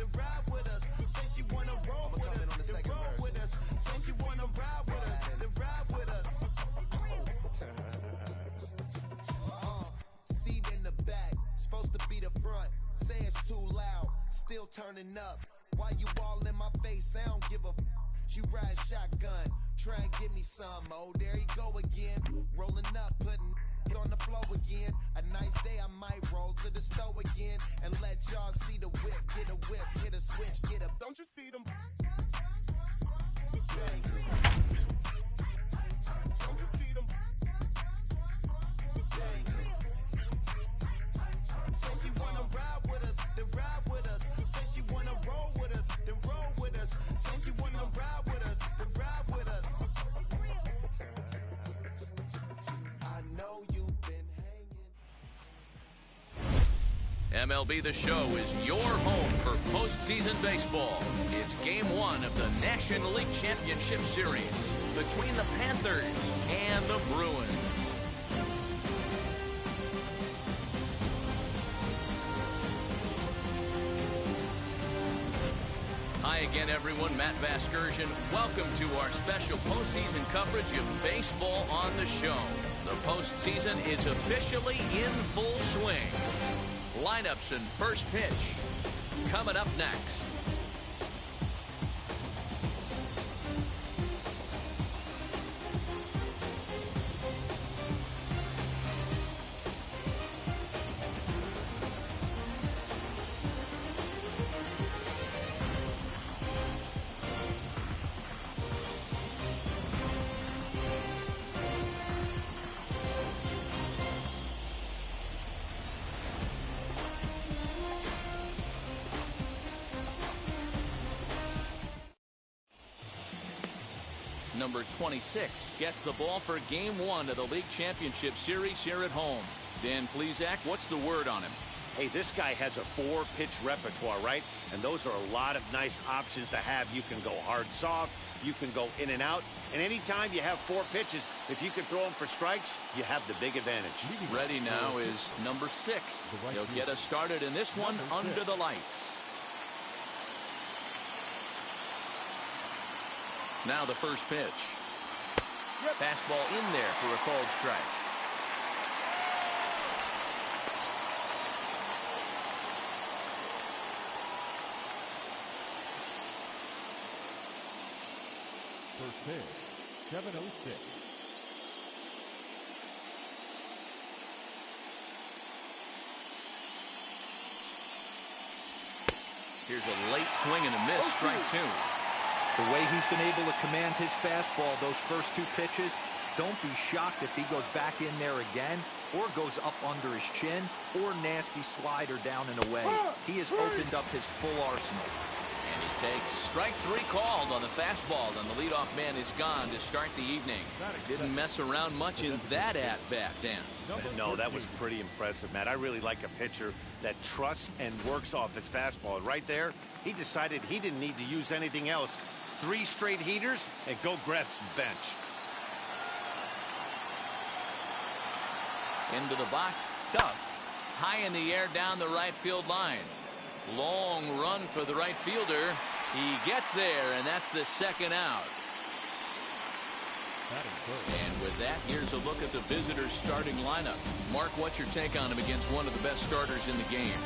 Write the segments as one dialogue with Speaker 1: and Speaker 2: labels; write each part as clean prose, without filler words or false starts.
Speaker 1: then ride with us. Say she wanna roll with us, then roll with us. Say she wanna ride with us, then ride with us. Seat in the back, supposed to be the front. Say it's too loud, still turning up. Why you all in my face? I don't give a f. She ride shotgun, try and give me some. Oh, there you go again. Rolling up, putting on the floor again. A nice day, I might roll to the store again and let y'all see the whip. Get a whip, hit a switch, get a. Don't you see them? Don't you see them? Say she wanna ride with us, then ride with us. Say she wanna roll with us, then roll with us. Say she wanna ride with us, then ride with us. I know you've been hanging.
Speaker 2: MLB The Show is your home for postseason baseball. It's Game 1 of the National League Championship Series between the Panthers and the Bruins. Hi again, everyone. Matt Vasgersian. Welcome to our special postseason coverage of baseball on the show. The postseason is officially in full swing. Lineups and first pitch coming up next. Number 26 gets the ball for Game 1 of the League Championship Series here at home. Dan Plesac, what's the word on him?
Speaker 3: Hey, this guy has a 4-pitch repertoire, right? And those are a lot of nice options to have. You can go hard, soft. You can go in and out. And anytime you have 4 pitches, if you can throw them for strikes, you have the big advantage.
Speaker 2: Ready now is number 6. He'll get us started in this one under the lights. Now the first pitch. Fastball in there for a called strike.
Speaker 4: First pitch, 7:06.
Speaker 2: Here's a late swing and a miss, strike 2.
Speaker 5: The way he's been able to command his fastball those first 2 pitches, don't be shocked if he goes back in there again or goes up under his chin or nasty slider down and away. He has opened up his full arsenal.
Speaker 2: And he takes strike 3 called on the fastball, and the leadoff man is gone to start the evening. Didn't mess around much in that at-bat, Dan.
Speaker 3: No, that was pretty impressive, Matt. I really like a pitcher that trusts and works off his fastball. Right there, he decided he didn't need to use anything else. 3 straight heaters and go grab some bench.
Speaker 2: Into the box, Duff. High in the air down the right field line. Long run for the right fielder. He gets there, and that's the second out. And with that, here's a look at the visitors' starting lineup. Mark, what's your take on him against one of the best starters in the game?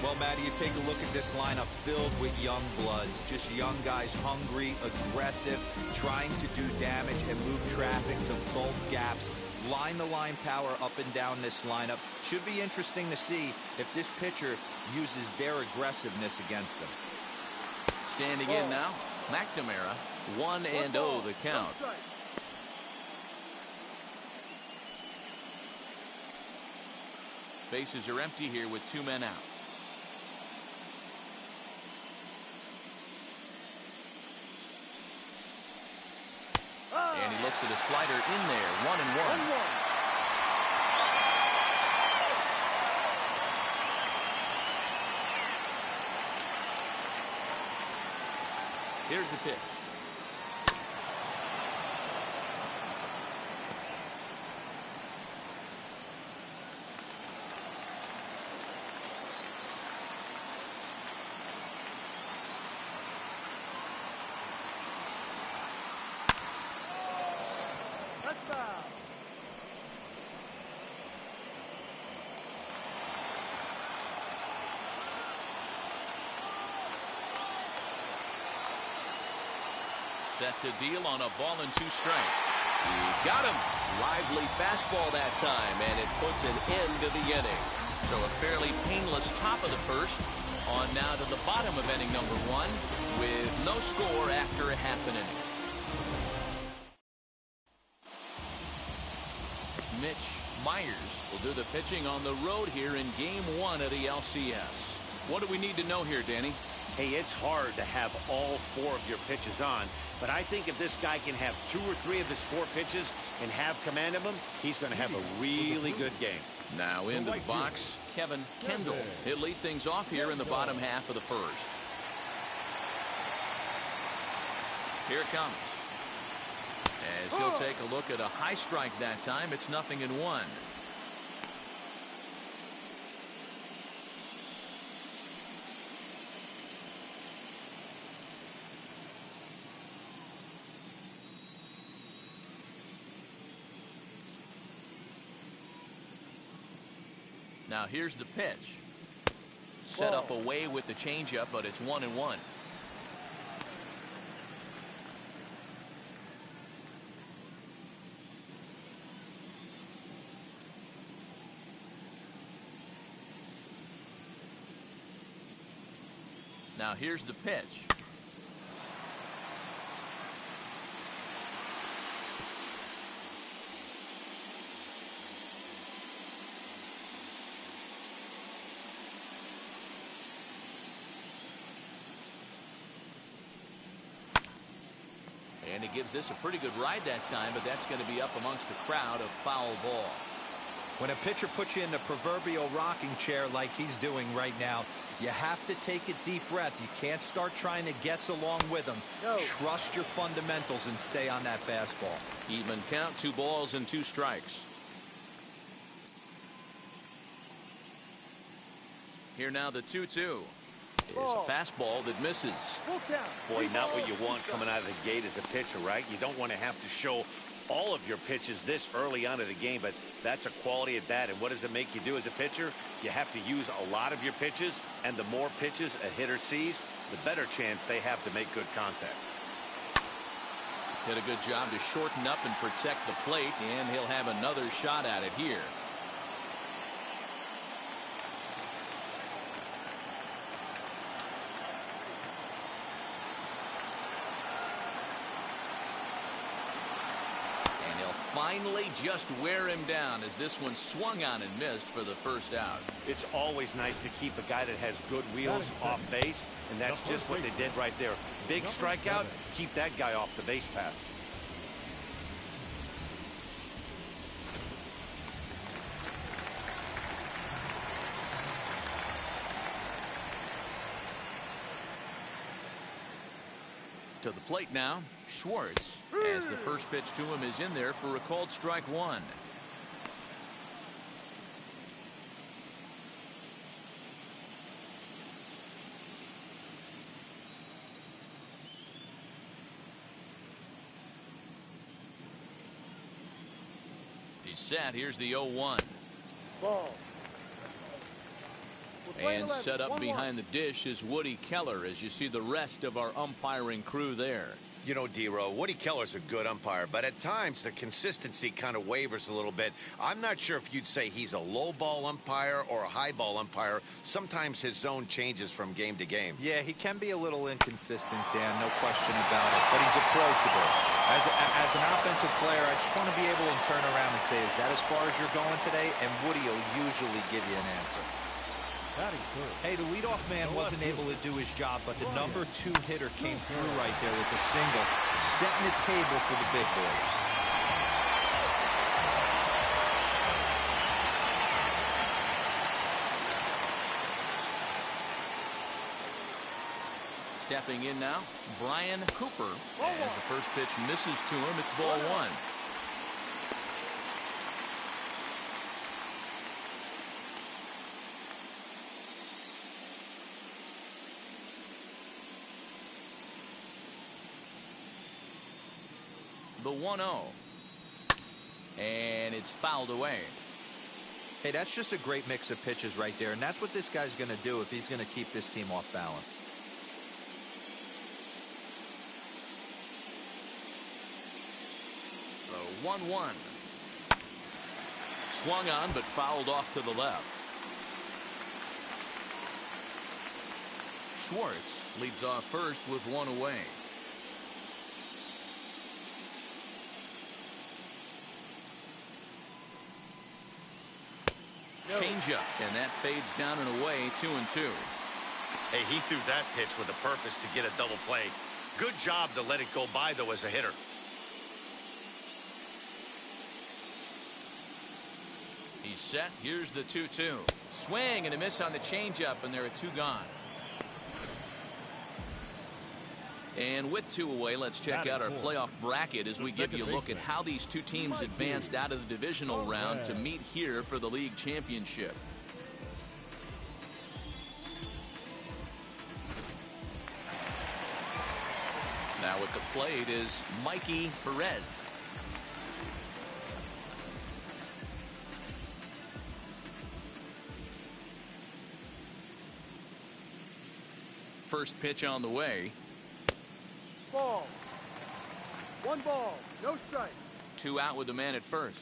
Speaker 5: Well, Matty, you take a look at this lineup filled with young bloods. Just young guys, hungry, aggressive, trying to do damage and move traffic to both gaps. Line-to-line power up and down this lineup. Should be interesting to see if this pitcher uses their aggressiveness against them.
Speaker 2: Standing in now, McNamara, 1-0 the count. Bases are empty here with 2 men out. And he looks at a slider in there, 1-1. Here's the pitch. Set to deal on a ball and 2 strikes. He got him. Lively fastball that time, and it puts an end to the inning. So a fairly painless top of the first. On now to the bottom of inning number 1 with no score after a half an inning. Mitch Myers will do the pitching on the road here in game 1 of the LCS. What do we need to know here, Danny?
Speaker 3: Hey, it's hard to have all 4 of your pitches on, but I think if this guy can have 2 or 3 of his 4 pitches and have command of them, he's going to have a really good game.
Speaker 2: Now into the box, Kevin Kendall. He'll lead things off here in the bottom half of the first. Here it comes. As he'll take a look at a high strike that time, it's 0-1. Now here's the pitch. Set up away with the changeup, but it's 1-1. Now here's the pitch. And he gives this a pretty good ride that time, but that's going to be up amongst the crowd, a foul ball.
Speaker 5: When a pitcher puts you in the proverbial rocking chair like he's doing right now, you have to take a deep breath. You can't start trying to guess along with him. Trust your fundamentals and stay on that fastball.
Speaker 2: Even count, 2 balls and 2 strikes. Here now the 2-2. Is a fastball that misses.
Speaker 3: Boy, not what you want coming out of the gate as a pitcher, right? You don't want to have to show all of your pitches this early on in the game, but that's a quality at bat. And what does it make you do as a pitcher? You have to use a lot of your pitches, and the more pitches a hitter sees, the better chance they have to make good contact.
Speaker 2: Did a good job to shorten up and protect the plate, and he'll have another shot at it here. Finally just wear him down as this one swung on and missed for the first out.
Speaker 3: It's always nice to keep a guy that has good wheels off base, and that's just what they did right there. Big strikeout, keep that guy off the base path.
Speaker 2: To the plate now, Schwartz, as the first pitch to him is in there for a called strike 1. He's set. Here's the 0-1.
Speaker 6: Ball.
Speaker 2: And set up behind the dish is Woody Keller as you see the rest of our umpiring crew there.
Speaker 3: You know, D-Row, Woody Keller's a good umpire, but at times the consistency kind of wavers a little bit. I'm not sure if you'd say he's a low ball umpire or a high ball umpire. Sometimes his zone changes from game to game.
Speaker 5: Yeah, he can be a little inconsistent, Dan, no question about it, but he's approachable. As an offensive player, I just want to be able to turn around and say, is that as far as you're going today? And Woody will usually give you an answer. Hey, the leadoff man wasn't able to do his job, but the number 2 hitter came through right there with the single, setting the table for the big boys.
Speaker 2: Stepping in now, Brian Cooper. As the first pitch misses to him, it's ball 1. The 1-0. And it's fouled away.
Speaker 5: Hey, that's just a great mix of pitches right there, and that's what this guy's going to do if he's going to keep this team off balance.
Speaker 2: The 1-1. Swung on, but fouled off to the left. Schwartz leads off first with one away. Changeup, and that fades down and away, 2-2.
Speaker 3: Hey, he threw that pitch with a purpose to get a double play. Good job to let it go by, though, as a hitter.
Speaker 2: He's set. Here's the 2-2. Swing and a miss on the changeup, and there are two gone. And with two away, let's check out our playoff bracket as we give you a look at how these two teams advanced out of the divisional round to meet here for the league championship. Now at the plate is Mikey Perez. First pitch on the way.
Speaker 6: Ball. One ball, no strike.
Speaker 2: Two out with the man at first.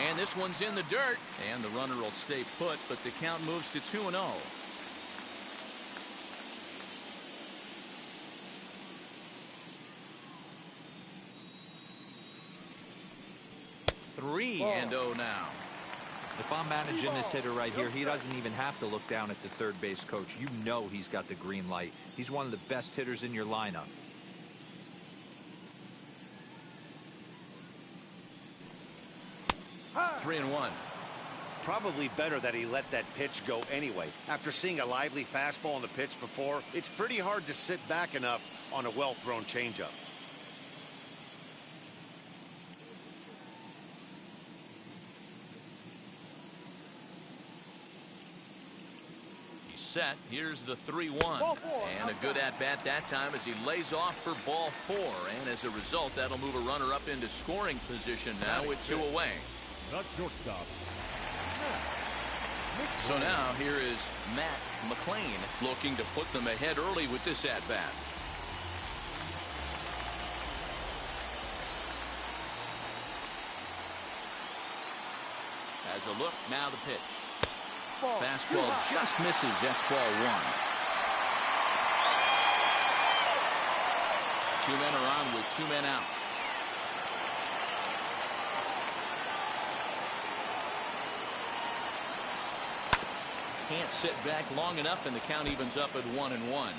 Speaker 2: And this one's in the dirt. And the runner will stay put, but the count moves to 2-0. Three and 0 now.
Speaker 5: If I'm managing this hitter right here, he doesn't even have to look down at the third base coach. You know he's got the green light. He's one of the best hitters in your lineup.
Speaker 2: Ah. 3-1.
Speaker 3: Probably better that he let that pitch go anyway. After seeing a lively fastball on the pitch before, it's pretty hard to sit back enough on a well-thrown changeup.
Speaker 2: Set. Here's the 3-1. And a good at-bat that time as he lays off for ball 4. And as a result, that'll move a runner up into scoring position now with two away.
Speaker 4: The shortstop.
Speaker 2: So now here is Matt McLean looking to put them ahead early with this at-bat. As a look, now the pitch. Fastball just misses. That's ball 1. Two men are on with two men out. Can't sit back long enough, and the count evens up at 1-1.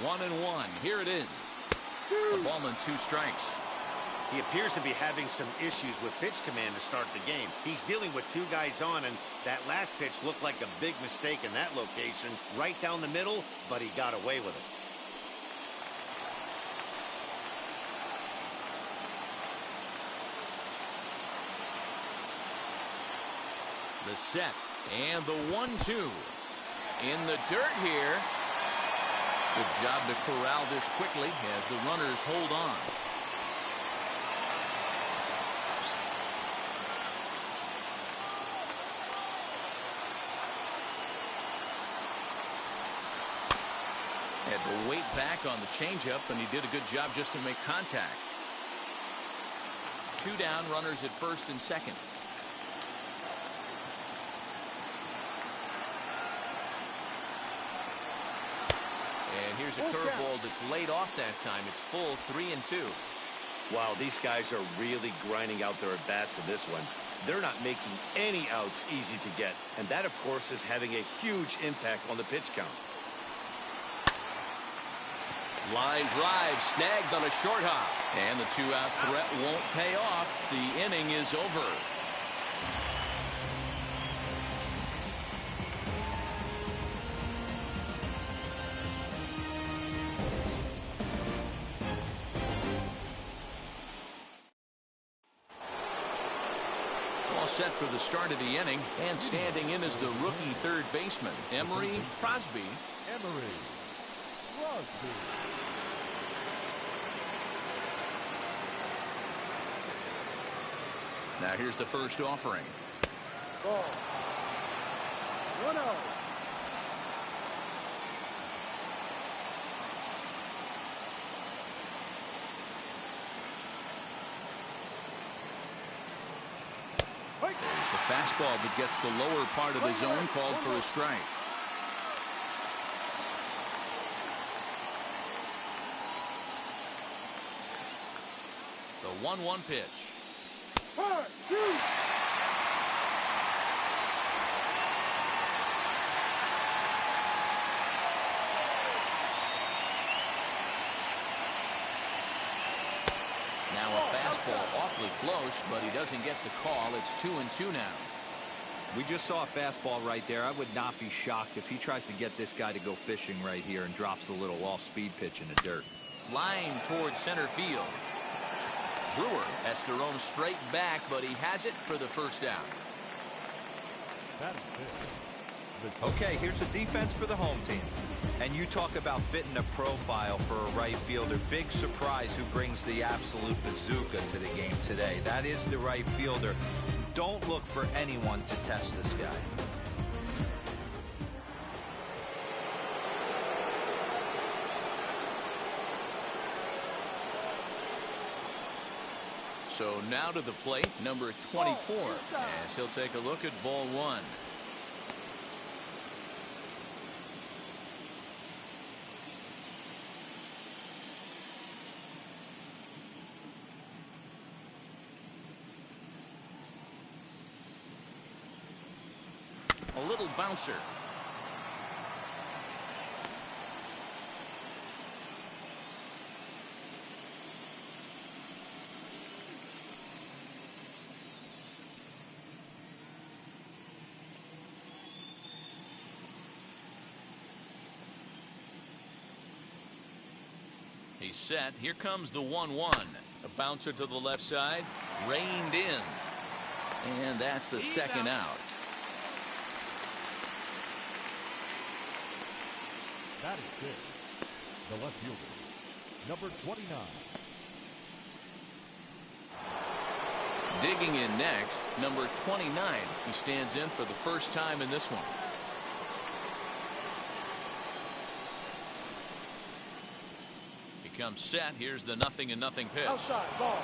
Speaker 2: 1-1. Here it is. The ball and 2 strikes.
Speaker 3: He appears to be having some issues with pitch command to start the game. He's dealing with two guys on, and that last pitch looked like a big mistake in that location, right down the middle, but he got away with it.
Speaker 2: The set and the 1-2 in the dirt here. Good job to corral this quickly as the runners hold on. Had to wait back on the changeup, and he did a good job just to make contact. 2 down, runners at first and second. And here's a curveball that's laid off that time. It's full 3-2.
Speaker 3: Wow, these guys are really grinding out their at-bats in this one. They're not making any outs easy to get. And that, of course, is having a huge impact on the pitch count.
Speaker 2: Line drive snagged on a short hop. And the 2-out threat won't pay off. The inning is over. all set for the start of the inning, and standing in as the rookie third baseman, Emery Crosby.
Speaker 4: Emery Crosby.
Speaker 2: Now here's the first offering.
Speaker 6: Ball. 1-0.
Speaker 2: There's the fastball that gets the lower part of the zone, called for a strike. The 1-1 pitch. Now a fastball awfully close, but he doesn't get the call. It's 2-2 now.
Speaker 5: We just saw a fastball right there. I would not be shocked if he tries to get this guy to go fishing right here and drops a little off-speed pitch in the dirt.
Speaker 2: Line towards center field. Brewer has to roam straight back, but he has it for the first out.
Speaker 5: Okay, here's the defense for the home team. And you talk about fitting a profile for a right fielder. Big surprise who brings the absolute bazooka to the game today. That is the right fielder. Don't look for anyone to test this guy.
Speaker 2: So now to the plate, number 24, as he'll take a look at ball one. A little bouncer. He's set. Here comes the 1-1. A bouncer to the left side, reined in, and that's the second out.
Speaker 4: That is it. The left fielder, number 29.
Speaker 2: Digging in next, number 29. He stands in for the first time in this one. He comes set. Here's the 0-0 pitch.
Speaker 6: Outside, ball.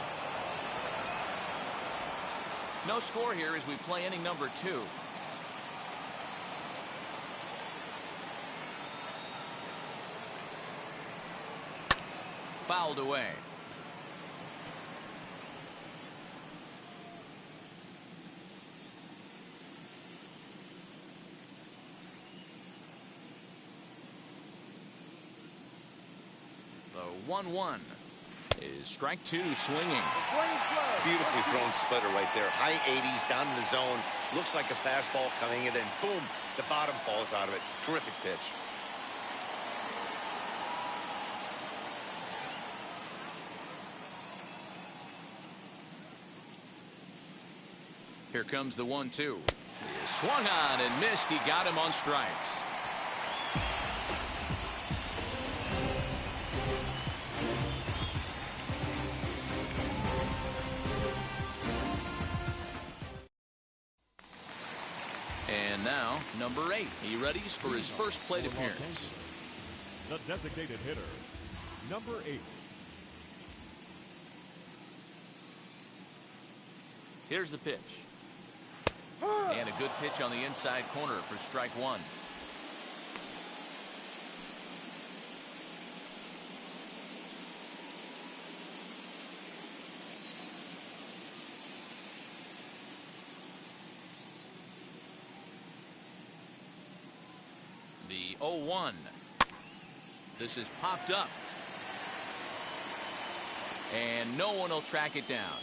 Speaker 2: No score here as we play inning number 2. Fouled away. The 1-1 is strike 2, swinging.
Speaker 3: Beautifully thrown splitter right there. High 80s down in the zone. Looks like a fastball coming, and then boom, the bottom falls out of it. Terrific pitch.
Speaker 2: Here comes the 1-2. He swung on and missed. He got him on strikes. And now, number 8. He readies for his first plate appearance.
Speaker 4: The designated hitter, number 8.
Speaker 2: Here's the pitch. And a good pitch on the inside corner for strike 1. The 0-1. This is popped up. And no one will track it down.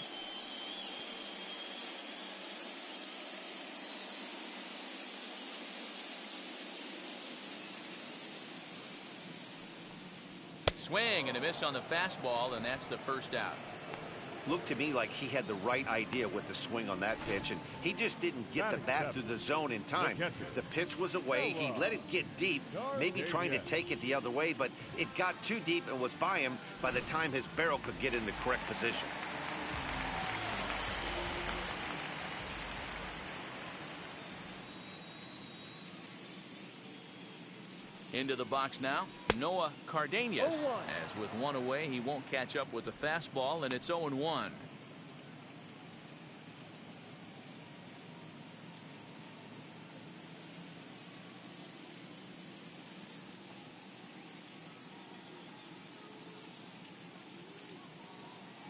Speaker 2: Swing and a miss on the fastball, and that's the first out.
Speaker 3: looked to me like he had the right idea with the swing on that pitch, and he just didn't get the bat through the zone in time. The pitch was away. He let it get deep, maybe trying to take it the other way, but it got too deep and was by him by the time his barrel could get in the correct position.
Speaker 2: Into the box now, Noah Cardenas. As with one away, he won't catch up with the fastball, and it's 0-1.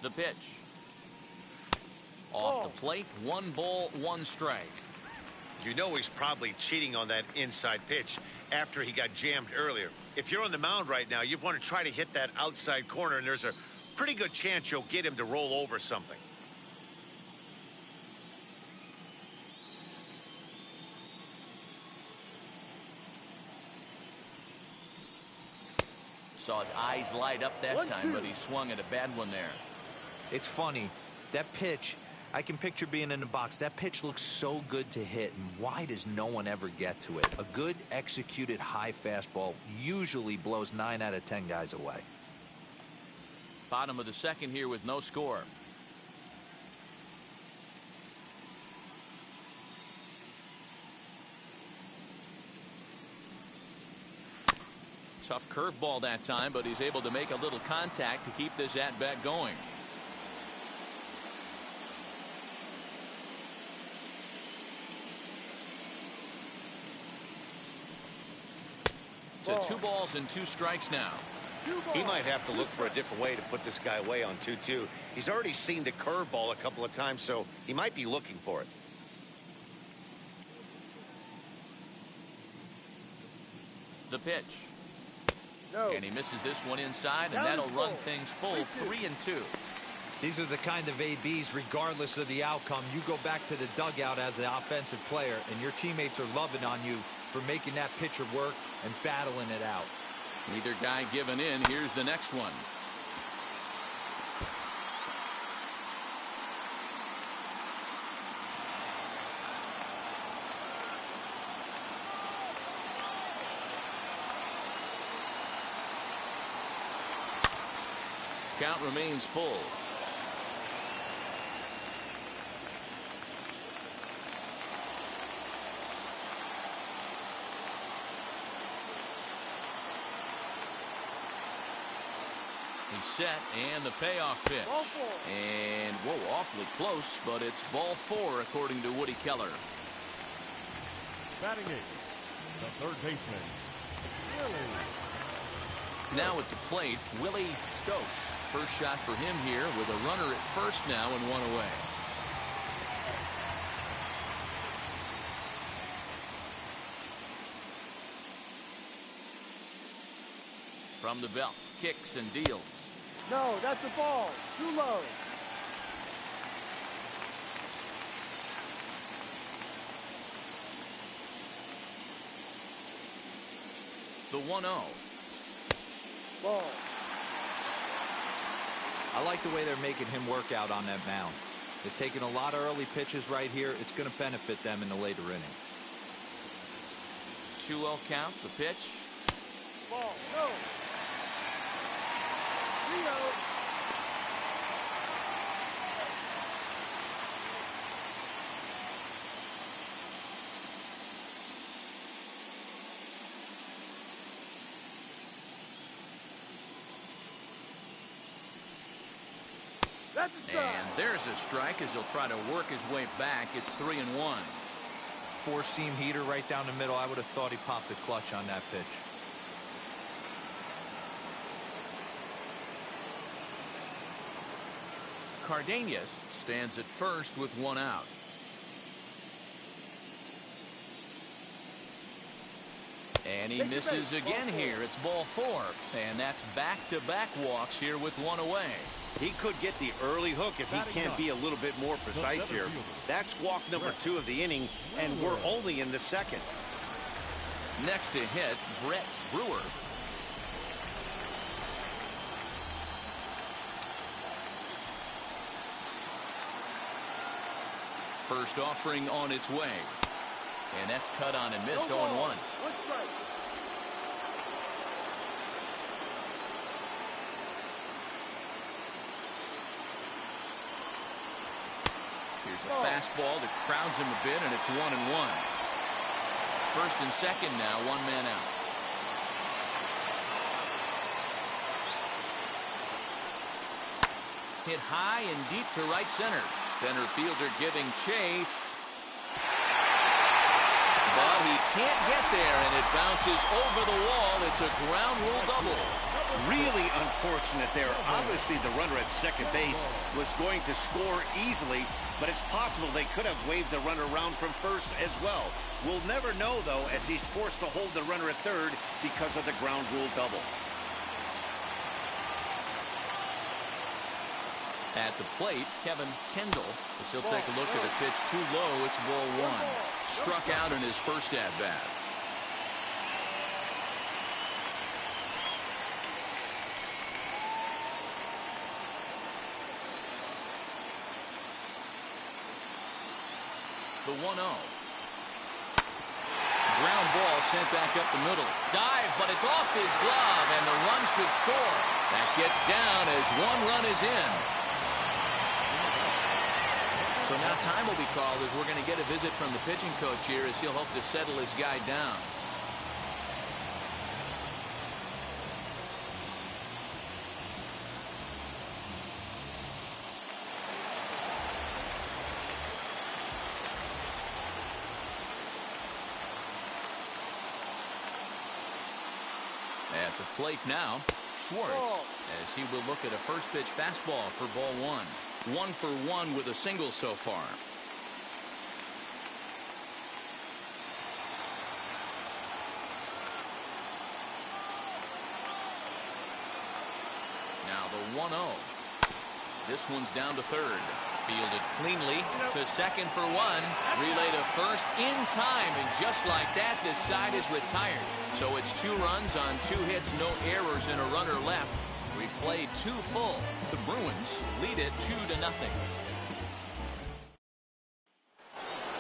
Speaker 2: The pitch. Off the plate, 1 ball, 1 strike.
Speaker 3: You know he's probably cheating on that inside pitch after he got jammed earlier. If you're on the mound right now, you want to try to hit that outside corner, and there's a pretty good chance you'll get him to roll over something.
Speaker 2: Saw his eyes light up that time, but he swung at a bad one there.
Speaker 5: It's funny. That pitch, I can picture being in the box. That pitch looks so good to hit, and why does no one ever get to it? A good executed high fastball usually blows 9 out of 10 guys away.
Speaker 2: Bottom of the second here with no score. Tough curveball that time, but he's able to make a little contact to keep this at-bat going. To 2 balls and 2 strikes now.
Speaker 3: He might have to look for a different way to put this guy away on 2-2. He's already seen the curveball a couple of times, so he might be looking for it.
Speaker 2: The pitch.
Speaker 6: No.
Speaker 2: And he misses this one inside, and that'll run things full 3-2.
Speaker 5: These are the kind of ABs, regardless of the outcome. You go back to the dugout as an offensive player, and your teammates are loving on you for making that pitcher work and battling it out.
Speaker 2: Neither guy giving in. Here's the next one. Count remains full. He's set, and the payoff pitch. And, whoa, awfully close, but it's ball 4, according to Woody Keller.
Speaker 4: Batting 8, the third baseman, Willie.
Speaker 2: Now at the plate, Willie Stokes. First shot for him here with a runner at first now and 1 away. From the belt, kicks and deals.
Speaker 6: No, that's a ball. Too low.
Speaker 2: The 1-0.
Speaker 6: Ball.
Speaker 5: I like the way they're making him work out on that mound. They're taking a lot of early pitches right here. It's going to benefit them in the later innings.
Speaker 2: 2-0 count, the pitch.
Speaker 6: Ball. No. 3-0. That's a strike.
Speaker 2: And there's a strike as he'll try to work his way back. It's 3-1.
Speaker 5: 4-seam heater right down the middle. I would have thought he popped the clutch on that pitch.
Speaker 2: Cardenas stands at first with 1 out. And he misses again here. It's ball 4. And that's back-to-back walks here with 1 away.
Speaker 3: He could get the early hook if he can't be a little bit more precise here. That's walk number 2 of the inning, and we're only in the second.
Speaker 2: Next to hit, Brett Brewer. First offering on its way. And that's cut on and missed. 0-1.
Speaker 6: One strike.
Speaker 2: Here's a fastball that crowds him a bit, and it's 1-1. First and second now, one man out. Hit high and deep to right center. Center fielder giving chase. But he can't get there, and it bounces over the wall. It's a ground rule double.
Speaker 3: Really unfortunate there. Obviously, the runner at second base was going to score easily, but it's possible they could have waved the runner around from first as well. We'll never know, though, as he's forced to hold the runner at third because of the ground rule double.
Speaker 2: At the plate, Kevin Kendall, as he'll take a look at a pitch too low. It's ball one. Struck out in his first at-bat. The 1-0. Ground ball sent back up the middle. Dive, but it's off his glove, and the run should score. That gets down as one run is in. So now time will be called as we're going to get a visit from the pitching coach here as he'll hope to settle his guy down. At the plate now, Schwartz, as he will look at a first pitch fastball for ball one. 1 for 1 with a single so far. Now the 1-0. This one's down to third. Fielded cleanly to second for one. Relay to first in time, and just like that, this side is retired. So it's 2 runs on 2 hits, no errors, and a runner left. We played 2 full. The Bruins lead it 2-0.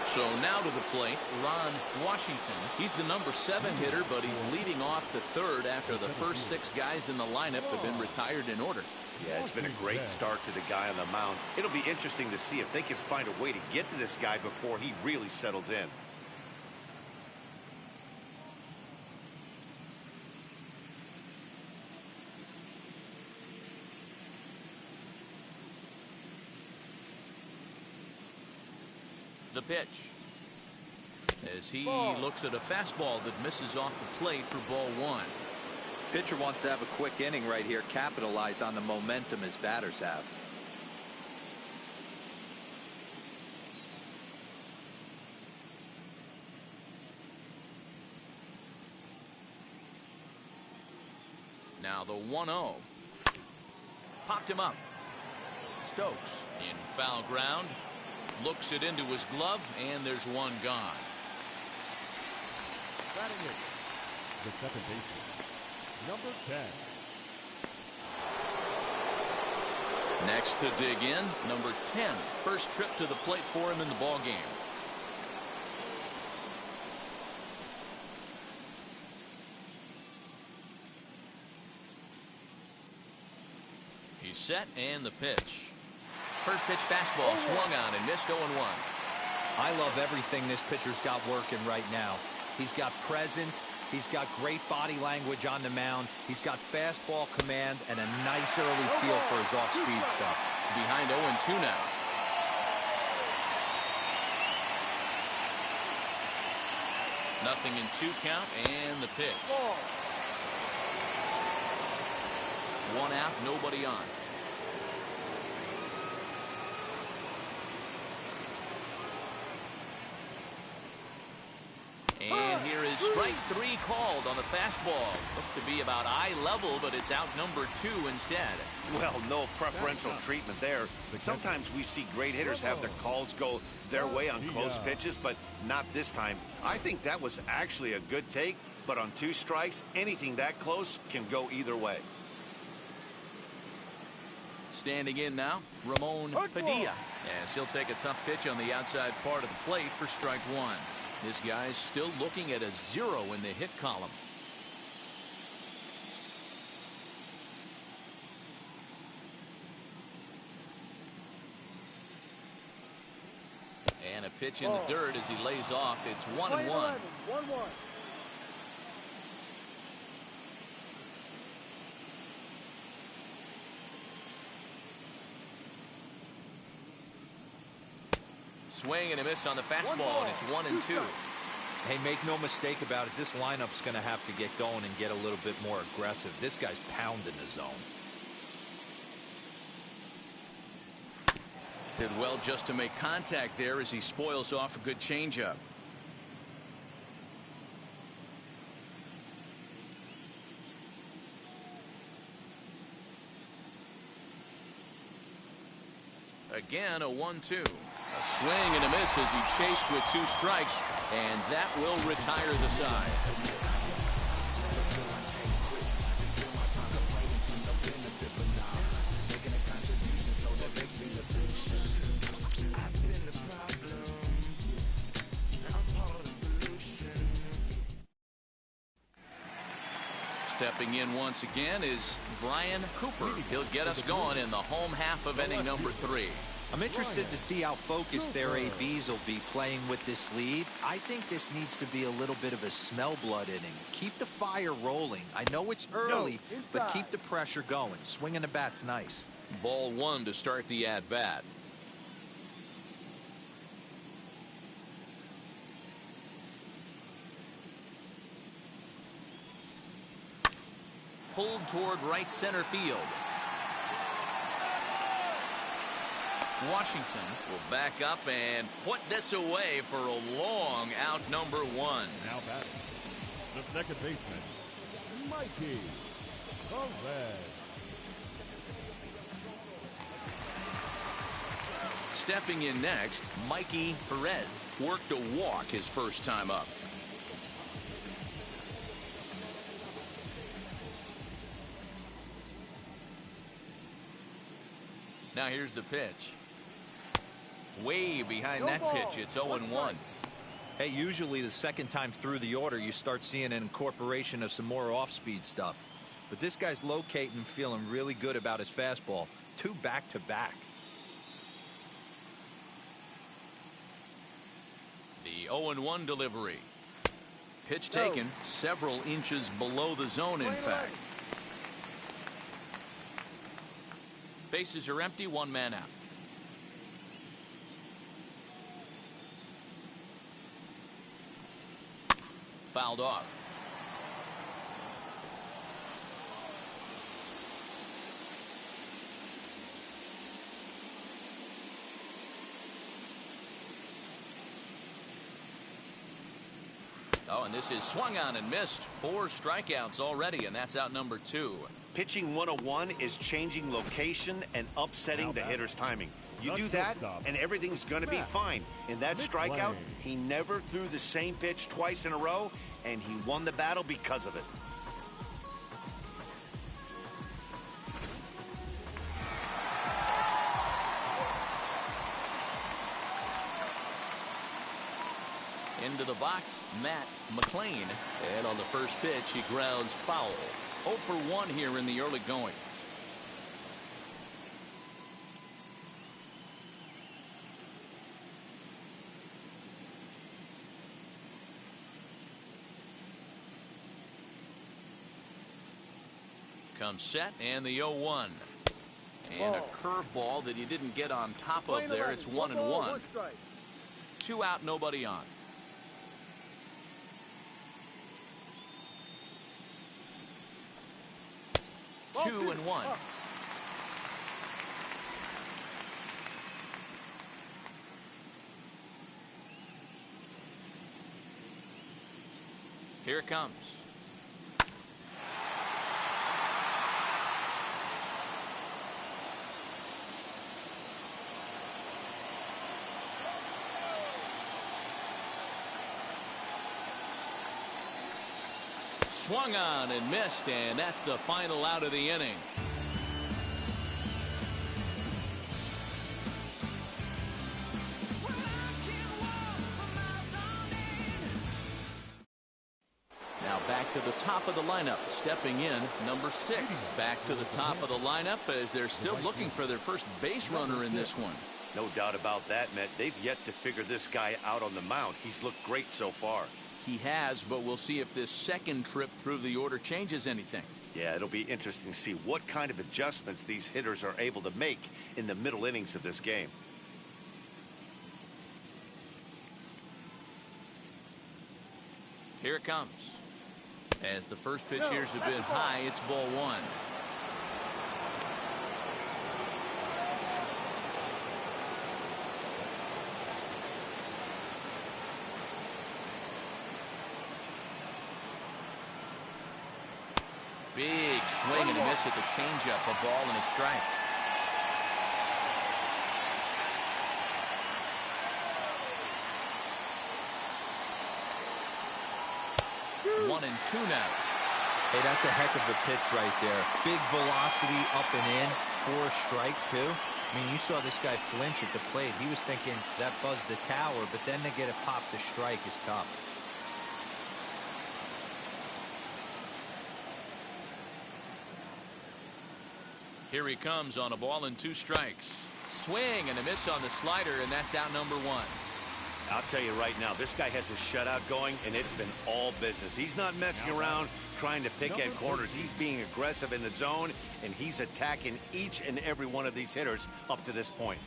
Speaker 2: So now to the plate, Ron Washington. He's the number 7 hitter, but he's leading off the third after the first 6 guys in the lineup have been retired in order.
Speaker 3: Yeah, it's been a great start to the guy on the mound. It'll be interesting to see if they can find a way to get to this guy before he really settles in.
Speaker 2: The pitch. As he looks at a fastball that misses off the plate for ball one.
Speaker 5: Pitcher wants to have a quick inning right here, capitalize on the momentum his batters have.
Speaker 2: Now the 1-0. Popped him up. Stokes in foul ground. Looks it into his glove, and there's one gone.
Speaker 4: Batting it, the second baseman, number 10.
Speaker 2: Next to dig in, number 10. First trip to the plate for him in the ball game. He's set, and the pitch. First pitch fastball swung on and missed. 0-1.
Speaker 5: I love everything this pitcher's got working right now. He's got presence. He's got great body language on the mound. He's got fastball command and a nice early feel for his off-speed stuff.
Speaker 2: Behind 0-2 now. Nothing in 2 count, and the pitch. 1 out, nobody on. And here is strike 3 called on the fastball. Looked to be about eye level, but it's out number 2 instead.
Speaker 3: Well, no preferential treatment there. Sometimes we see great hitters have their calls go their way on close pitches, but not this time. I think that was actually a good take, but on 2 strikes, anything that close can go either way.
Speaker 2: Standing in now, Ramon Padilla, as he'll take a tough pitch on the outside part of the plate for strike one. This guy's still looking at a 0 in the hit column. And a pitch in the dirt as he lays off. It's 1-1.
Speaker 6: 1-1.
Speaker 2: Swing and a miss on the fastball, and it's 1-2.
Speaker 5: Hey, make no mistake about it. This lineup's going to have to get going and get a little bit more aggressive. This guy's pounding the zone.
Speaker 2: Did well just to make contact there as he spoils off a good changeup. Again, a 1-2. A swing and a miss as he chased with 2 strikes, and that will retire the side. Stepping in once again is Brian Cooper. He'll get us going in the home half of inning number 3.
Speaker 5: I'm interested to see how focused their ABs will be playing with this lead. I think this needs to be a little bit of a smell blood inning. Keep the fire rolling. I know it's early, but keep the pressure going. Swinging the bat's nice.
Speaker 2: Ball 1 to start the at-bat. Pulled toward right center field. Washington will back up and put this away for a long out number 1.
Speaker 4: Now batting, the second baseman, Mikey Perez.
Speaker 2: Stepping in next, Mikey Perez worked a walk his first time up. Now here's the pitch. Way behind that pitch. It's 0-1.
Speaker 5: Hey, usually the second time through the order, you start seeing an incorporation of some more off-speed stuff. But this guy's locating, feeling really good about his fastball. 2 back-to-back.
Speaker 2: The 0-1 delivery. Pitch taken several inches below the zone, in fact. Bases are empty, 1 man out. Fouled off. Oh, and this is swung on and missed. 4 strikeouts already, and that's out number 2.
Speaker 3: Pitching 101 is changing location and upsetting the hitter's timing. You do that, and everything's going to be fine. In that strikeout, he never threw the same pitch twice in a row, and he won the battle because of it.
Speaker 2: Into the box, Matt McLean. And on the first pitch, he grounds foul. 0 for 1 here in the early going. Comes set and the 0-1. And a curveball that he didn't get on top of there. It's 1-1. 2 out, nobody on. Two and 1. Here it comes. Swung on and missed, and that's the final out of the inning. to the top of the lineup. Stepping in, number 6. Back to the top of the lineup as they're still looking for their first base runner in this one.
Speaker 3: No doubt about that, Matt. They've yet to figure this guy out on the mound. He's looked great so far.
Speaker 2: He has, but we'll see if this second trip through the order changes anything.
Speaker 3: Yeah, it'll be interesting to see what kind of adjustments these hitters are able to make in the middle innings of this game.
Speaker 2: Here it comes. As the first pitch here's a bit high, it's ball 1. Big swing and a miss at the changeup, a ball and a strike. One and two now.
Speaker 5: Hey, that's a heck of a pitch right there. Big velocity up and in for a strike, too. I mean, you saw this guy flinch at the plate. He was thinking that buzzed the tower, but then to get it popped to strike is tough.
Speaker 2: Here he comes on a ball and 2 strikes. Swing and a miss on the slider, and that's out number 1.
Speaker 3: I'll tell you right now, this guy has a shutout going, and it's been all business. He's not messing around trying to pick at corners. He's being aggressive in the zone, and he's attacking each and every one of these hitters up to this point.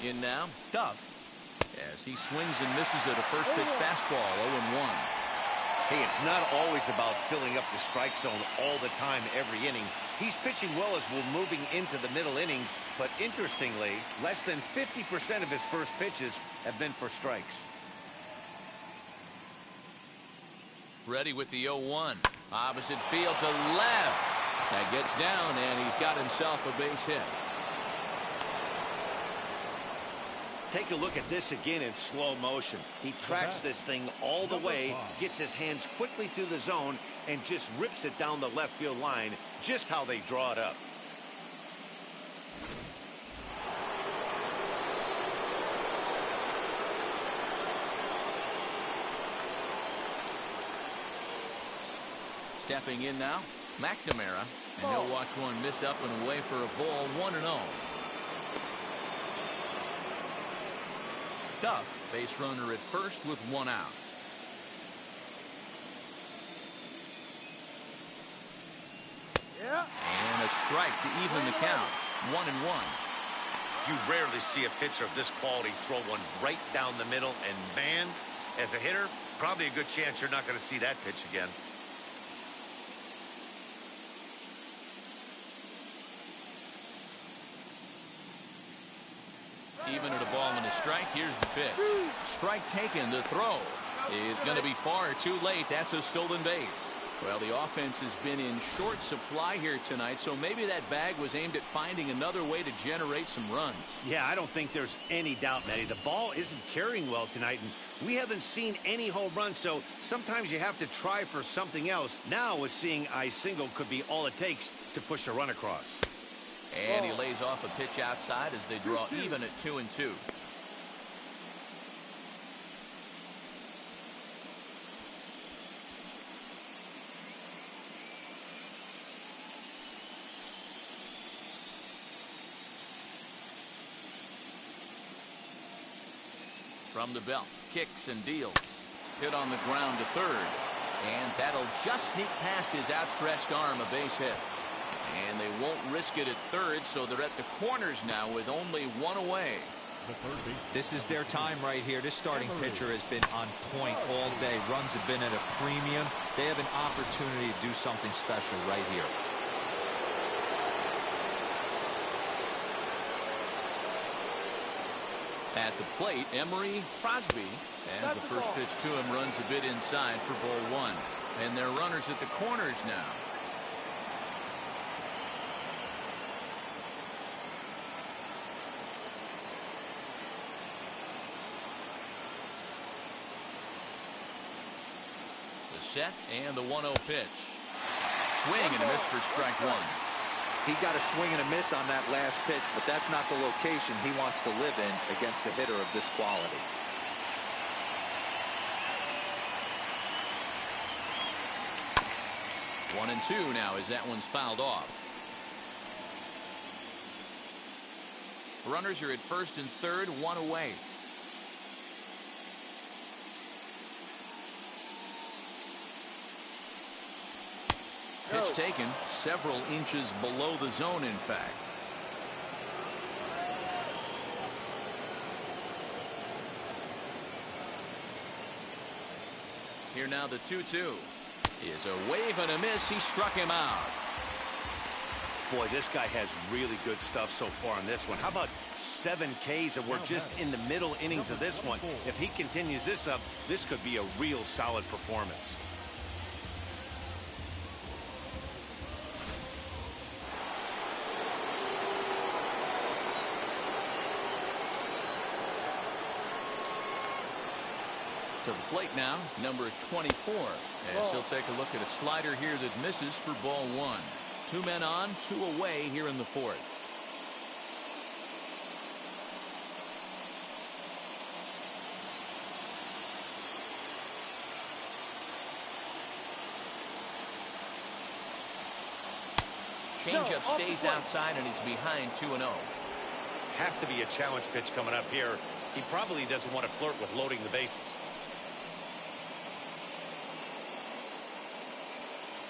Speaker 2: In now, Duff. As he swings and misses at a first pitch fastball, 0-1.
Speaker 3: Hey, it's not always about filling up the strike zone all the time every inning. He's pitching well as we're moving into the middle innings, but interestingly, less than 50% of his first pitches have been for strikes.
Speaker 2: Ready with the 0-1. Opposite field to left. That gets down, and he's got himself a base hit.
Speaker 3: Take a look at this again in slow motion. He tracks this thing all the way, gets his hands quickly through the zone, and just rips it down the left field line, just how they draw it up.
Speaker 2: Stepping in now, McNamara, and he'll watch one miss up and away for a ball, 1-0. Duff, base runner at first with 1 out.
Speaker 6: Yeah.
Speaker 2: And a strike to even the count. 1-1.
Speaker 3: You rarely see a pitcher of this quality throw one right down the middle, and man, as a hitter, probably a good chance you're not going to see that pitch again.
Speaker 2: Even at a ball and a strike, here's the pitch. Strike taken. The throw is going to be far too late. That's a stolen base. Well, the offense has been in short supply here tonight, so maybe that bag was aimed at finding another way to generate some runs.
Speaker 3: Yeah, I don't think there's any doubt, Matty. The ball isn't carrying well tonight, and we haven't seen any home runs, so sometimes you have to try for something else. Now, with seeing I single could be all it takes to push a run across.
Speaker 2: And he lays off a pitch outside as they draw even at 2-2. From the belt, kicks and deals. Hit on the ground to third. And that'll just sneak past his outstretched arm, a base hit. And they won't risk it at third, so they're at the corners now with only 1 away.
Speaker 5: This is their time right here. This starting pitcher has been on point all day. Runs have been at a premium. They have an opportunity to do something special right here.
Speaker 2: At the plate, Emery Crosby, as the first pitch to him runs a bit inside for ball 1. And they're runners at the corners now. set, and the 1-0 pitch. Swing and a miss for strike one.
Speaker 5: He got a swing and a miss on that last pitch, but that's not the location he wants to live in against a hitter of this quality.
Speaker 2: One and two now as that one's fouled off. Runners are at first and third, one away. Pitch taken several inches below the zone, in fact. Here now the 2-2. Is a wave and a miss. He struck him out.
Speaker 3: Boy, this guy has really good stuff so far on this one. How about 7 Ks, and we're just in the middle innings of this one. If he continues this up, this could be a real solid performance.
Speaker 2: To the plate now, number 24. As he'll take a look at a slider here that misses for ball one. 2 men on, 2 away here in the fourth. Changeup stays outside and he's behind 2-0.
Speaker 3: Has to be a challenge pitch coming up here. He probably doesn't want to flirt with loading the bases.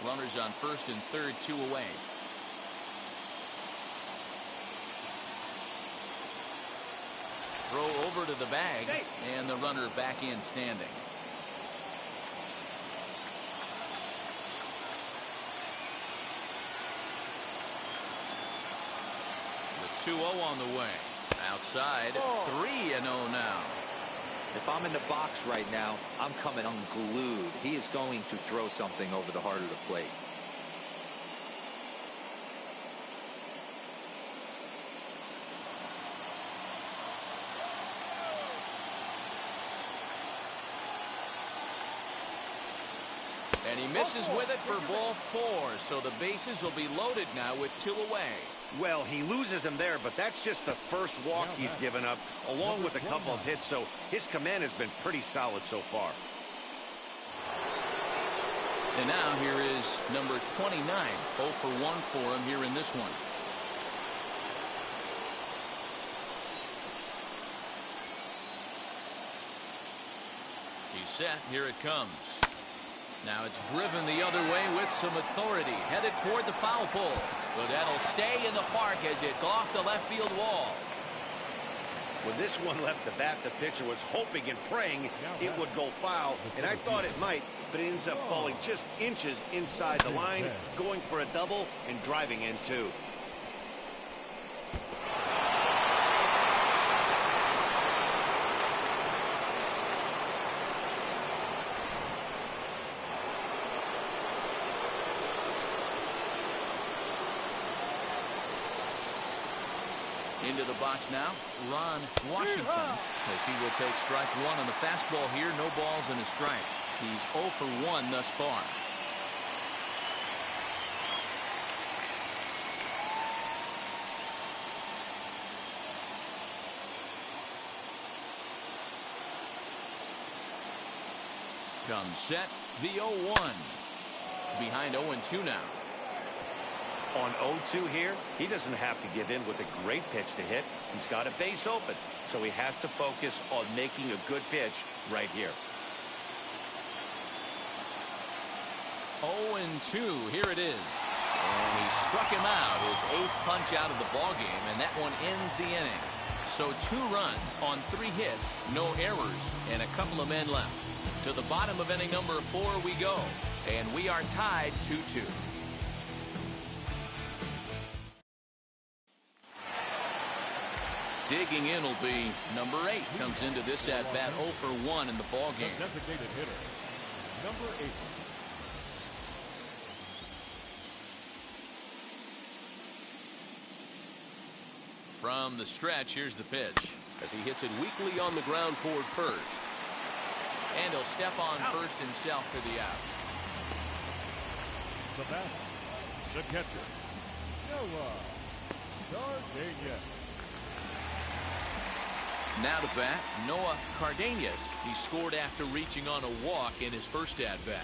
Speaker 2: Runners on first and third, 2 away. Throw over to the bag, and the runner back in standing. The 2-0 on the way. Outside, 3-0 now.
Speaker 5: If I'm in the box right now, I'm coming unglued. He is going to throw something over the heart of the plate.
Speaker 2: And he misses with it for ball 4. So the bases will be loaded now with 2 away.
Speaker 3: Well, he loses them there, but that's just the first walk he's given up, along with a couple of hits, so his command has been pretty solid so far.
Speaker 2: And now here is number 29. 0 for 1 for him here in this one. He's set. Here it comes. Now it's driven the other way with some authority, headed toward the foul pole. But that'll stay in the park as it's off the left field wall.
Speaker 3: When this one left the bat, the pitcher was hoping and praying it would go foul, and I thought it might, but it ends up falling just inches inside the line, going for a double and driving in two.
Speaker 2: Into the box now, Ron Washington, as he will take strike one on the fastball here. No balls and a strike. He's 0 for 1 thus far. Comes set, the 0-1. Behind 0-2 now.
Speaker 3: On 0-2 here, he doesn't have to give in with a great pitch to hit. He's got a base open, so he has to focus on making a good pitch right here.
Speaker 2: 0-2, here it is. And he struck him out, his 8th punch out of the ballgame, and that one ends the inning. So 2 runs on 3 hits, no errors, and a couple of men left. To the bottom of inning number 4 we go, and we are tied 2-2. Digging in will be number 8. Comes into this at bat 0 for 1 in the ball game.
Speaker 4: Designated hitter, number 8.
Speaker 2: From the stretch, here's the pitch as he hits it weakly on the ground toward first. And he'll step on first himself for the out.
Speaker 4: the batter, the catcher, Noah Cardenas.
Speaker 2: Now to bat, Noah Cardenas. He scored after reaching on a walk in his first at-bat.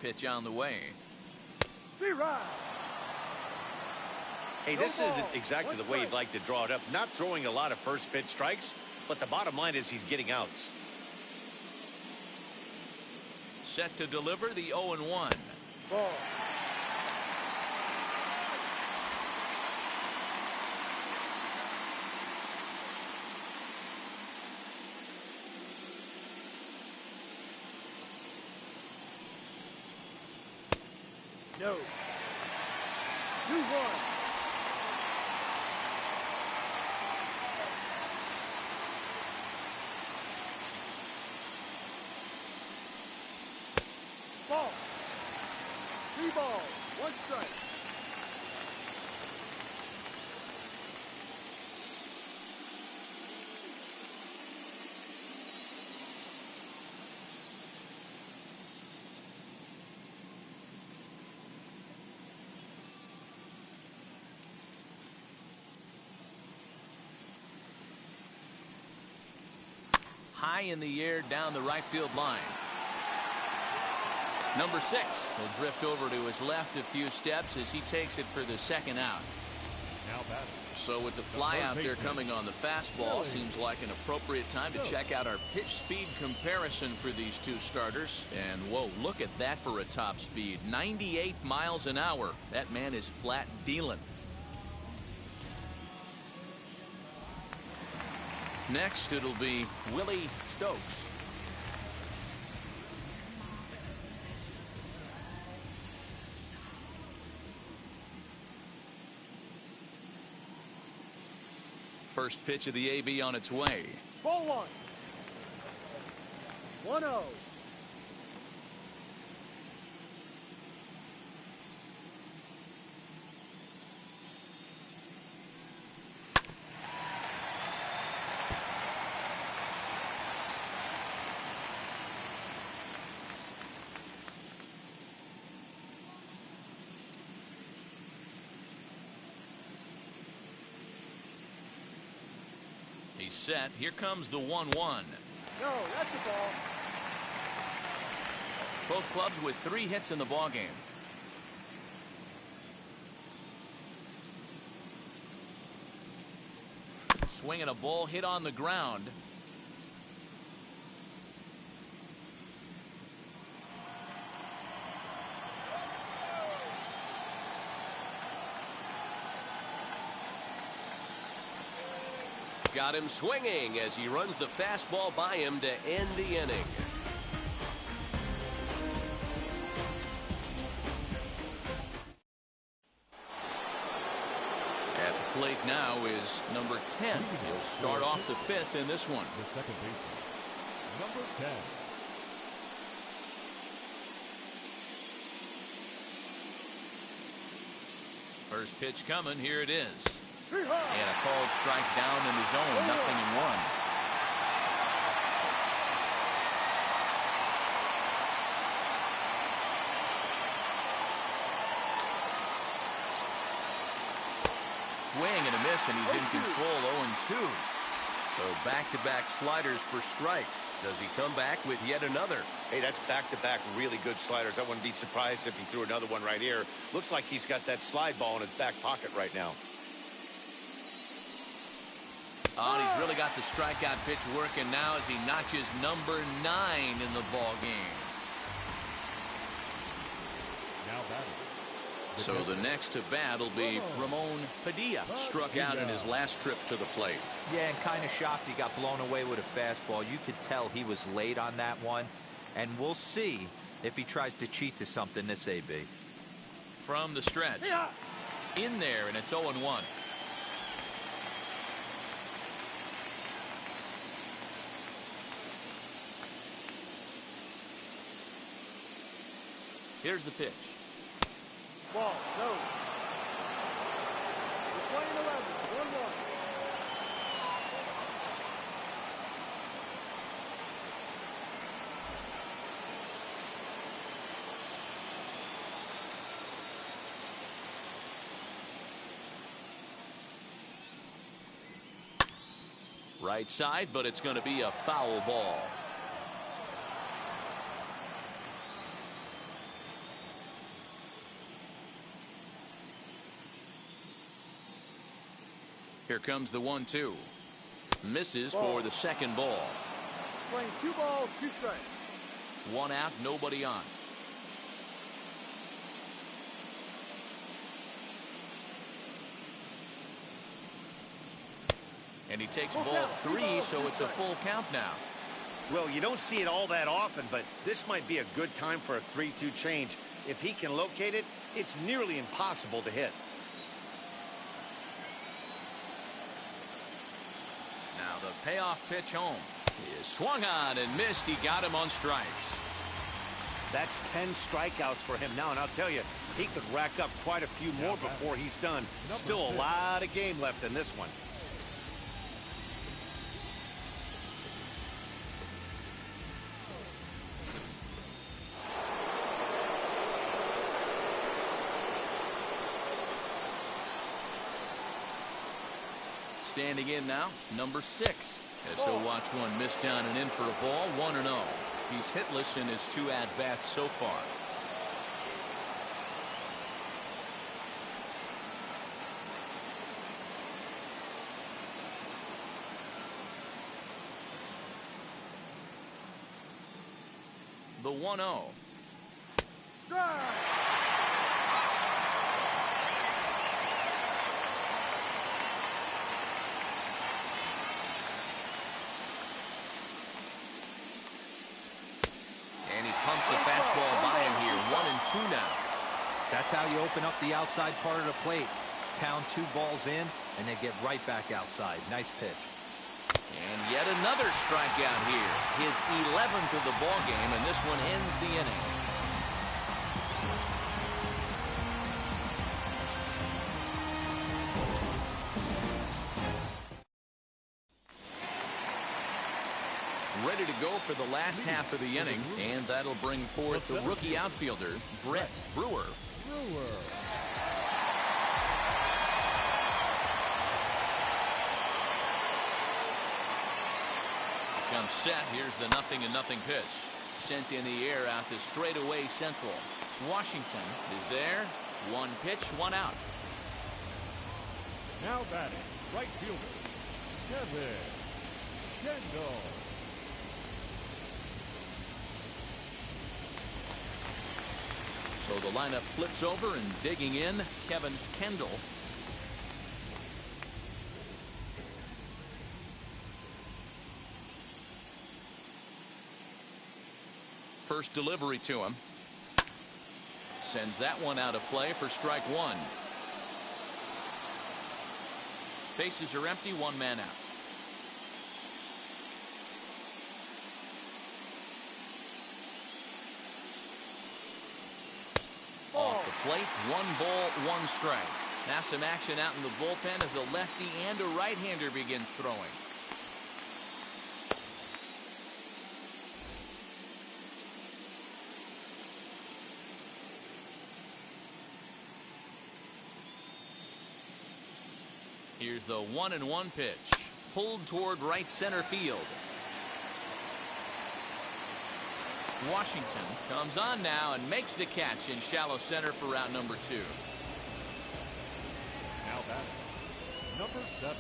Speaker 2: Pitch on the way.
Speaker 3: Hey, this isn't exactly the way you'd like to draw it up. Not throwing a lot of first pitch strikes, but the bottom line is he's getting outs.
Speaker 2: Set to deliver the 0-1.
Speaker 6: Ball. No. 2-1. Ball. 3 balls, 1 strike.
Speaker 2: High in the air down the right field line. Number 6 will drift over to his left a few steps as he takes it for the second out.
Speaker 4: Now batting.
Speaker 2: So with the fly out there coming on the fastball, seems like an appropriate time to check out our pitch speed comparison for these two starters. And whoa, look at that for a top speed. 98 miles an hour. That man is flat dealing. Next, it'll be Willie Stokes. First pitch of the AB on its way.
Speaker 6: Ball 1. 1-0.
Speaker 2: He's set. Here comes the 1-1.
Speaker 6: No, that's the ball.
Speaker 2: Both clubs with 3 hits in the ballgame. Swinging a ball hit on the ground.
Speaker 7: Got him swinging as he runs the fastball by him to end the inning.
Speaker 2: At the plate now is number 10. He'll start off the 5th in this one.
Speaker 4: The second baseman, number 10.
Speaker 2: First pitch coming. Here it is. And a called strike down in the zone. 0-1. Swing and a miss, and he's in control. 0-2. So back-to-back sliders for strikes. Does he come back with yet another?
Speaker 3: Hey, that's back-to-back really good sliders. I wouldn't be surprised if he threw another one right here. Looks like he's got that slide ball in his back pocket right now.
Speaker 2: Oh, and he's really got the strikeout pitch working now as he notches number 9 in the ball game.
Speaker 4: Now batting.
Speaker 2: So the next to bat will be Ramon Padilla. Struck out in his last trip to the plate.
Speaker 5: Yeah, and kind of shocked he got blown away with a fastball. You could tell he was late on that one. And we'll see if he tries to cheat to something this AB.
Speaker 2: From the stretch. In there, and it's 0-1. Here's the pitch.
Speaker 6: Ball, no. We're playing 11, 1-1.
Speaker 2: Right side, but it's going to be a foul ball. Here comes the 1-2. Misses for the second ball.
Speaker 6: Playing 2 balls, 2 strikes.
Speaker 2: 1 out, nobody on. And he takes ball 3, so it's a full count now.
Speaker 3: Well, you don't see it all that often, but this might be a good time for a 3-2 change. If he can locate it, it's nearly impossible to hit.
Speaker 2: Now the payoff pitch home is swung on and missed. He got him on strikes.
Speaker 3: That's 10 strikeouts for him now, and I'll tell you, he could rack up quite a few more before he's done. Still a lot of game left in this one.
Speaker 2: Standing in now, number 6. As he'll watch one miss down and in for a ball, 1-0. He's hitless in his 2 at-bats so far. The 1-0.
Speaker 6: Strike!
Speaker 2: Pumps the fastball by him here. 1-2 now.
Speaker 5: That's how you open up the outside part of the plate. Pound 2 balls in and then get right back outside. Nice pitch.
Speaker 2: And yet another strikeout here. His 11th of the ball game, and this one ends the inning. Ready to go for the last half of the inning, and that'll bring forth the rookie outfielder, Brett Brewer. Comes set. Here's the 0-0 pitch. Sent in the air out to straightaway central. Washington is there. 1 pitch, 1 out.
Speaker 4: Now batting, right fielder, Kevin Kendall.
Speaker 2: So the lineup flips over, and digging in, Kevin Kendall. First delivery to him. Sends that one out of play for strike 1. Bases are empty, 1 man out. Off the plate, 1 ball, 1 strike. Now some action out in the bullpen as a lefty and a right-hander begin throwing. Here's the 1-1 pitch. Pulled toward right center field. Washington comes on now and makes the catch in shallow center for route number 2.
Speaker 4: Now batting, number 7.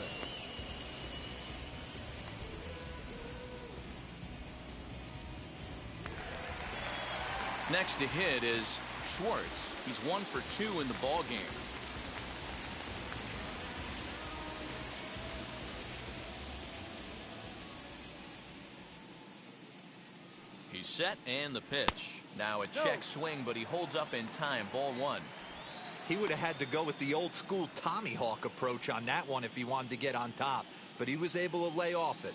Speaker 2: Next to hit is Schwartz. He's 1 for 2 in the ball game. He's set, and the pitch. Now a check swing, but he holds up in time. Ball 1.
Speaker 5: He would have had to go with the old school Tommy Hawk approach on that one if he wanted to get on top, but he was able to lay off it.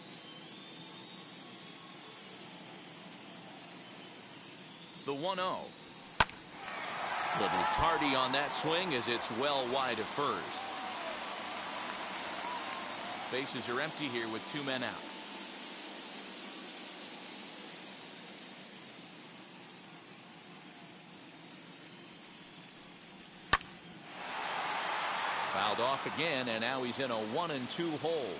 Speaker 2: The 1-0. Little tardy on that swing as it's well wide of first. Bases are empty here with 2 men out. Fouled off again, and now he's in a 1-2 hole.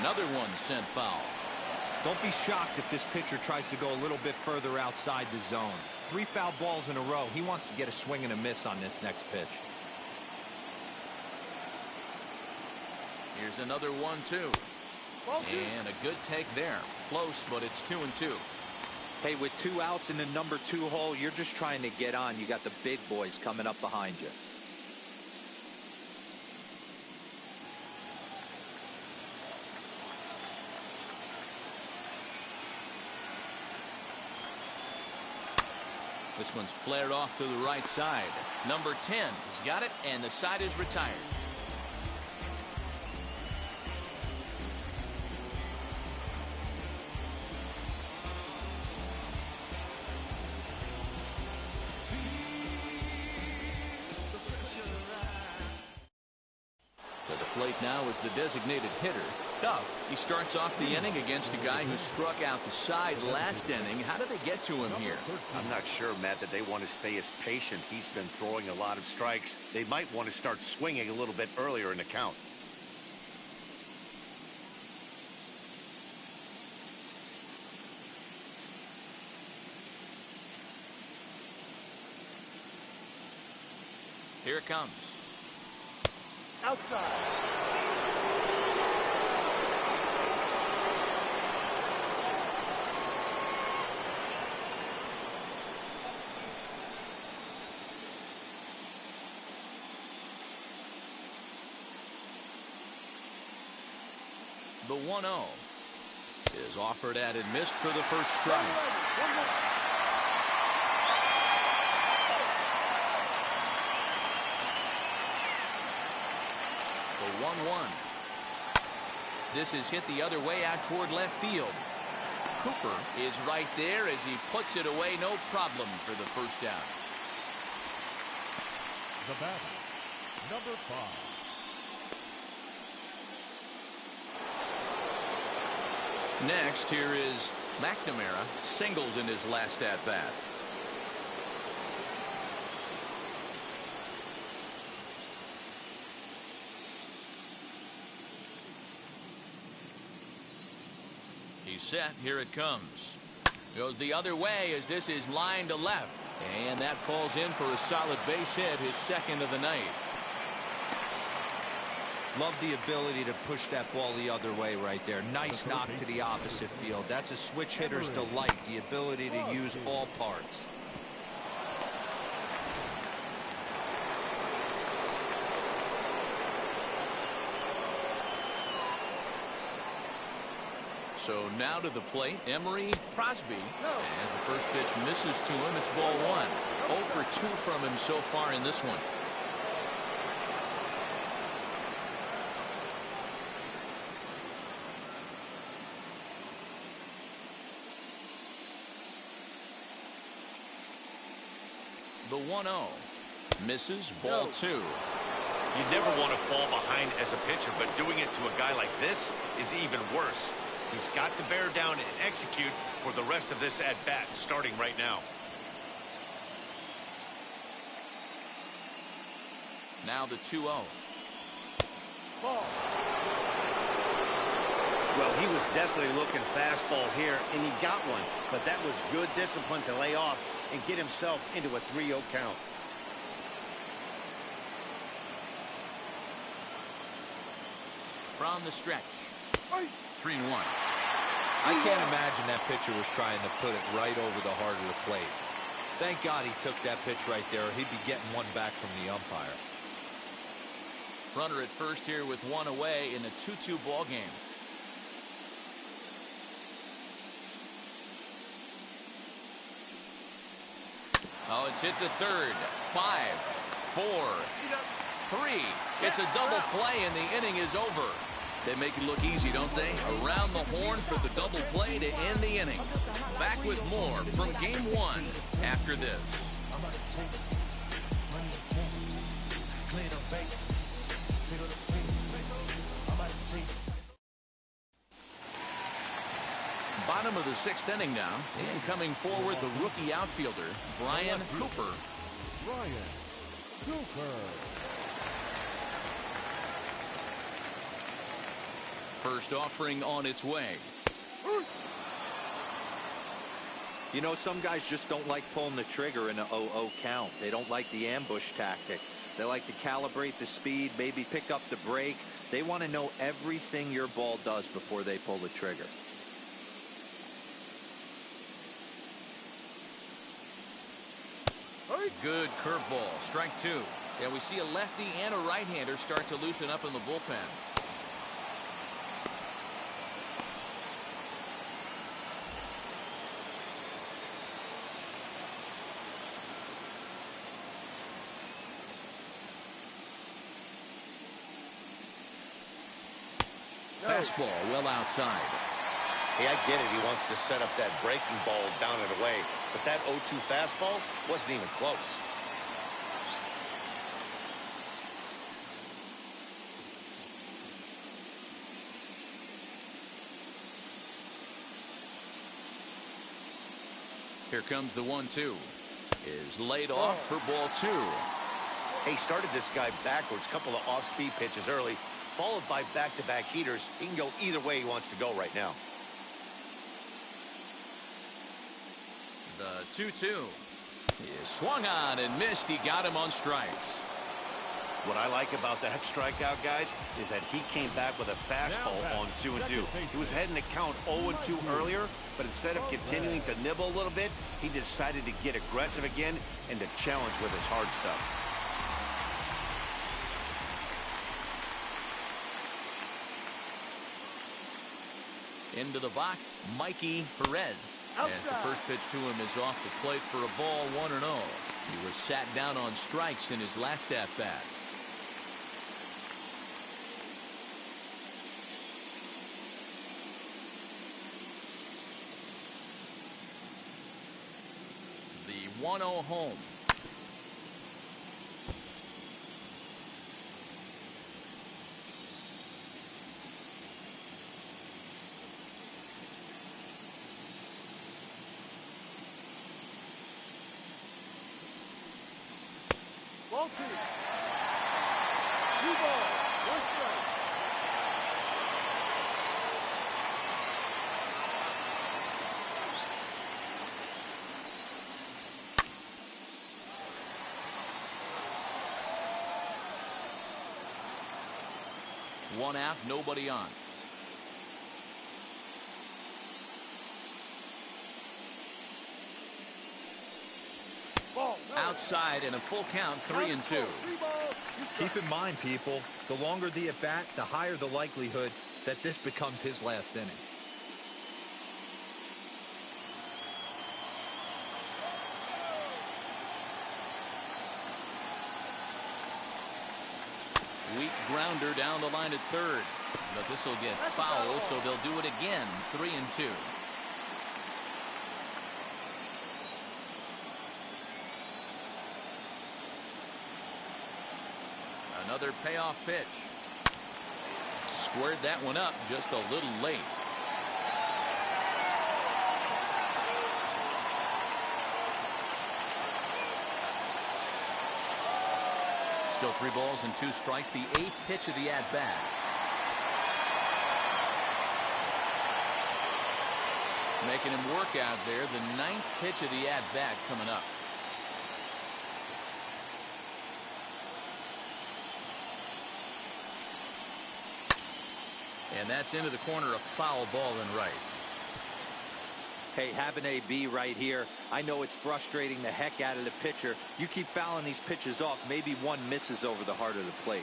Speaker 2: Another one sent foul.
Speaker 5: Don't be shocked if this pitcher tries to go a little bit further outside the zone. 3 foul balls in a row. He wants to get a swing and a miss on this next pitch.
Speaker 2: Here's another 1-2. And a good take there. Close, but it's 2-2.
Speaker 5: Hey, with 2 outs in the number 2 hole, you're just trying to get on. You got the big boys coming up behind you.
Speaker 2: This one's flared off to the right side. Number 10 has got it, and the side is retired. To the plate now is the designated hitter, Duff. He starts off the inning against a guy who struck out the side last inning. How did they get to him here?
Speaker 3: I'm not sure, Matt, that they want to stay as patient. He's been throwing a lot of strikes. They might want to start swinging a little bit earlier in the count.
Speaker 2: Here it comes.
Speaker 6: Outside.
Speaker 2: The 1-0 is offered at and missed for the first strike. The 1-1. This is hit the other way out toward left field. Cooper is right there as he puts it away. No problem for the first down.
Speaker 4: The batter, number 5.
Speaker 2: Next, here is McNamara, singled in his last at-bat. He's set. Here it comes. Goes the other way as this is lined to left. And that falls in for a solid base hit, his second of the night.
Speaker 5: Love the ability to push that ball the other way right there. Nice knock to the opposite field. That's a switch hitter's delight, the ability to use all parts.
Speaker 2: So now to the plate, Emery Crosby. As the first pitch misses to him, it's ball 1. 0 for 2 from him so far in this one. The 1-0 misses, ball 2.
Speaker 3: You never want to fall behind as a pitcher, but doing it to a guy like this is even worse. He's got to bear down and execute for the rest of this at-bat, starting right now.
Speaker 2: Now the 2-0.
Speaker 6: Ball.
Speaker 3: Well, he was definitely looking fastball here, and he got one. But that was good discipline to lay off and get himself into a 3-0 count.
Speaker 2: From the stretch. 3-1.
Speaker 5: I can't imagine that pitcher was trying to put it right over the heart of the plate. Thank God he took that pitch right there, or he'd be getting one back from the umpire.
Speaker 2: Runner at first here with one away in a 2-2 ball game. Oh, it's hit to third. 5, 4, 3. It's a double play and the inning is over. They make it look easy, don't they? Around the horn for the double play to end the inning. Back with more from game 1 after this. Bottom of the 6th inning now, and coming forward the rookie outfielder Brian Cooper.
Speaker 4: Brian Cooper.
Speaker 2: First offering on its way.
Speaker 5: You know, some guys just don't like pulling the trigger in an 0-0 count. They don't like the ambush tactic. They like to calibrate the speed, maybe pick up the brake. They want to know everything your ball does before they pull the trigger.
Speaker 2: Good curveball. Strike two. Yeah, we see a lefty and a right-hander start to loosen up in the bullpen. Fastball well outside.
Speaker 3: Hey, I get it. He wants to set up that breaking ball down and away. But that 0-2 fastball wasn't even close.
Speaker 2: Here comes the 1-2. Is laid off for ball two.
Speaker 3: Hey, started this guy backwards. Couple of off-speed pitches early, followed by back-to-back heaters. He can go either way he wants to go right now.
Speaker 2: The 2-2 is swung on and missed. He got him on strikes.
Speaker 3: What I like about that strikeout, guys, is that he came back with a fastball on 2-2. He was heading to count 0-2 earlier, but instead of continuing to nibble a little bit, he decided to get aggressive again and to challenge with his hard stuff.
Speaker 2: Into the box, Mikey Perez. As the first pitch to him is off the plate for a ball, 1-0. He was sat down on strikes in his last at-bat. The 1-0 home.
Speaker 6: Ball two. 2 balls, 1 strike.
Speaker 2: One out, nobody on.
Speaker 6: Ball, no.
Speaker 2: Outside in a full count, 3-2.
Speaker 5: Keep in mind, people, the longer the at-bat, the higher the likelihood that this becomes his last inning.
Speaker 2: Weak grounder down the line at third. But this will get foul, so they'll do it again. 3-2. Another payoff pitch. Squared that one up just a little late. Still 3 balls and 2 strikes. The 8th pitch of the at-bat. Making him work out there. The 9th pitch of the at-bat coming up. And that's into the corner, a foul ball and right.
Speaker 5: Hey, have an AB right here. I know it's frustrating the heck out of the pitcher. You keep fouling these pitches off, maybe one misses over the heart of the plate.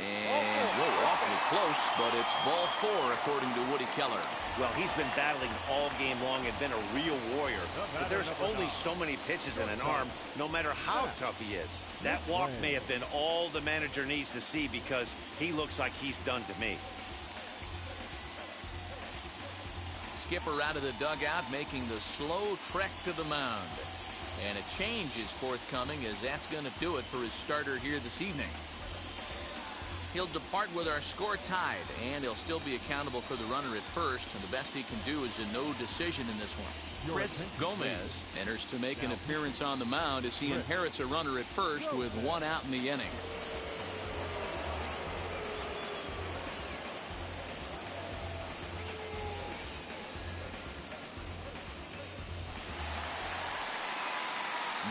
Speaker 2: And whoa, awfully close, but it's ball 4 according to Woody Keller.
Speaker 3: Well, he's been battling all game long and been a real warrior. But there's only so many pitches in an arm, no matter how tough he is. That walk may have been all the manager needs to see because he looks like he's done to me.
Speaker 2: Skipper out of the dugout, making the slow trek to the mound. And a change is forthcoming, as that's going to do it for his starter here this evening. He'll depart with our score tied, and he'll still be accountable for the runner at first, and the best he can do is a no decision in this one. Chris Gomez enters to make an appearance on the mound as he inherits a runner at first with 1 out in the inning.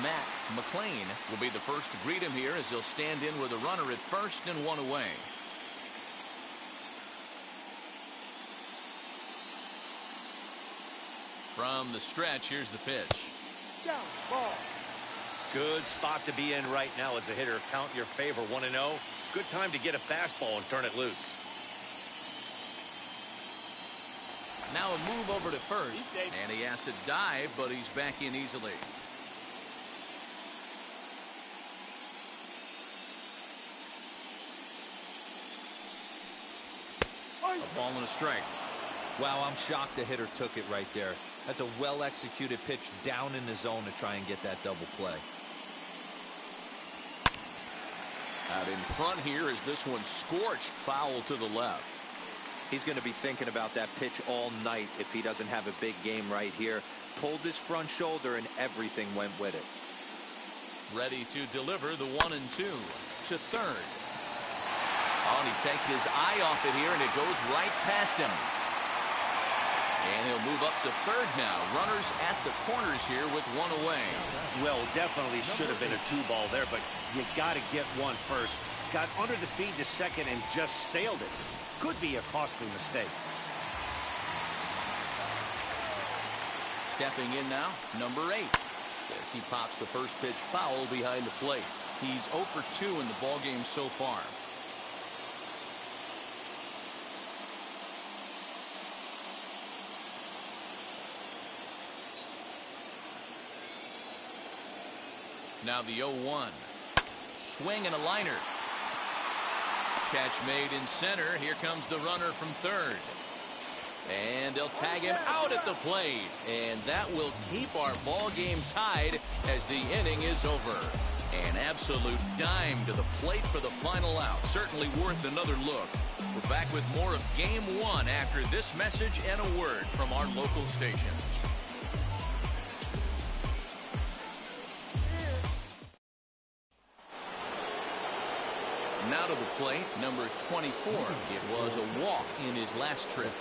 Speaker 2: Matt McLean will be the first to greet him here as he'll stand in with a runner at first and one away. From the stretch, here's the pitch.
Speaker 6: Down, ball.
Speaker 3: Good spot to be in right now as a hitter. Count your favor, 1-0. Good time to get a fastball and turn it loose.
Speaker 2: Now a move over to first, and he has to dive, but he's back in easily. A ball and a strike.
Speaker 5: Wow, I'm shocked the hitter took it right there. That's a well-executed pitch down in the zone to try and get that double play.
Speaker 2: Out in front here as this one scorched foul to the left.
Speaker 5: He's going to be thinking about that pitch all night if he doesn't have a big game right here. Pulled his front shoulder and everything went with it.
Speaker 2: Ready to deliver the 1-2 to third. Oh, and he takes his eye off it here, and it goes right past him. And he'll move up to third now. Runners at the corners here with one away.
Speaker 3: Well, definitely should have been a 2-ball there, but you got to get one first. Got under the feed to second and just sailed it. Could be a costly mistake.
Speaker 2: Stepping in now, number 8. As he pops the first pitch foul behind the plate. He's 0 for 2 in the ballgame so far. Now the 0-1. Swing and a liner. Catch made in center. Here comes the runner from third. And they'll tag him out at the plate. And that will keep our ball game tied as the inning is over. An absolute dime to the plate for the final out. Certainly worth another look. We're back with more of Game 1 after this message and a word from our local stations. Now to the plate, number 24. It was a walk in his last trip.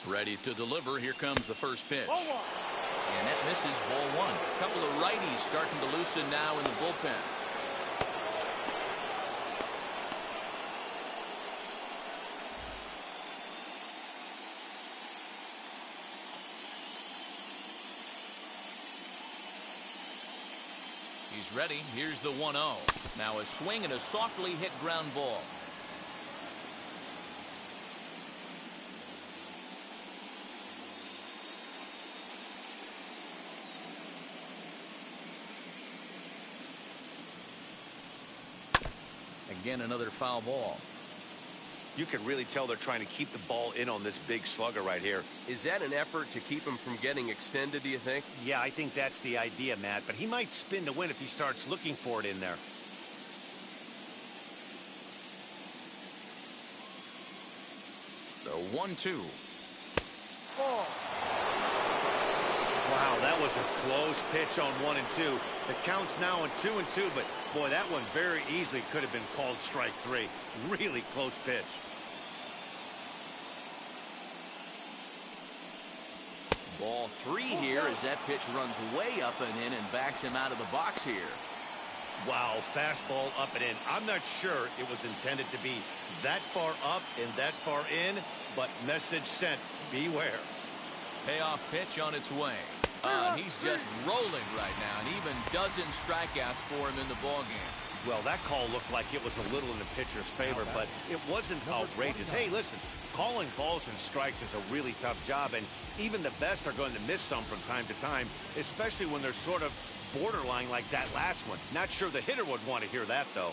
Speaker 2: Ready to deliver. Here comes the first pitch. And that misses, ball 1. A couple of righties starting to loosen now in the bullpen. He's ready. Here's the 1-0. Now a swing and a softly hit ground ball. Again, another foul ball.
Speaker 3: You can really tell they're trying to keep the ball in on this big slugger right here.
Speaker 7: Is that an effort to keep him from getting extended, do you think?
Speaker 3: Yeah, I think that's the idea, Matt. But he might spin to win if he starts looking for it in there.
Speaker 2: The 1-2.
Speaker 6: Ball.
Speaker 3: Wow, that was a close pitch on 1 and 2. The count's now on 2 and 2, but boy, that one very easily could have been called strike 3. Really close pitch.
Speaker 2: Ball 3 here as that pitch runs way up and in and backs him out of the box here.
Speaker 3: Wow, fastball up and in. I'm not sure it was intended to be that far up and that far in, but message sent, beware.
Speaker 2: Payoff pitch on its way. He's just rolling right now, and even dozen strikeouts for him in the ballgame.
Speaker 3: Well, that call looked like it was a little in the pitcher's favor, but it wasn't outrageous. Hey, listen, calling balls and strikes is a really tough job, and even the best are going to miss some from time to time, especially when they're sort of borderline like that last one. Not sure the hitter would want to hear that, though.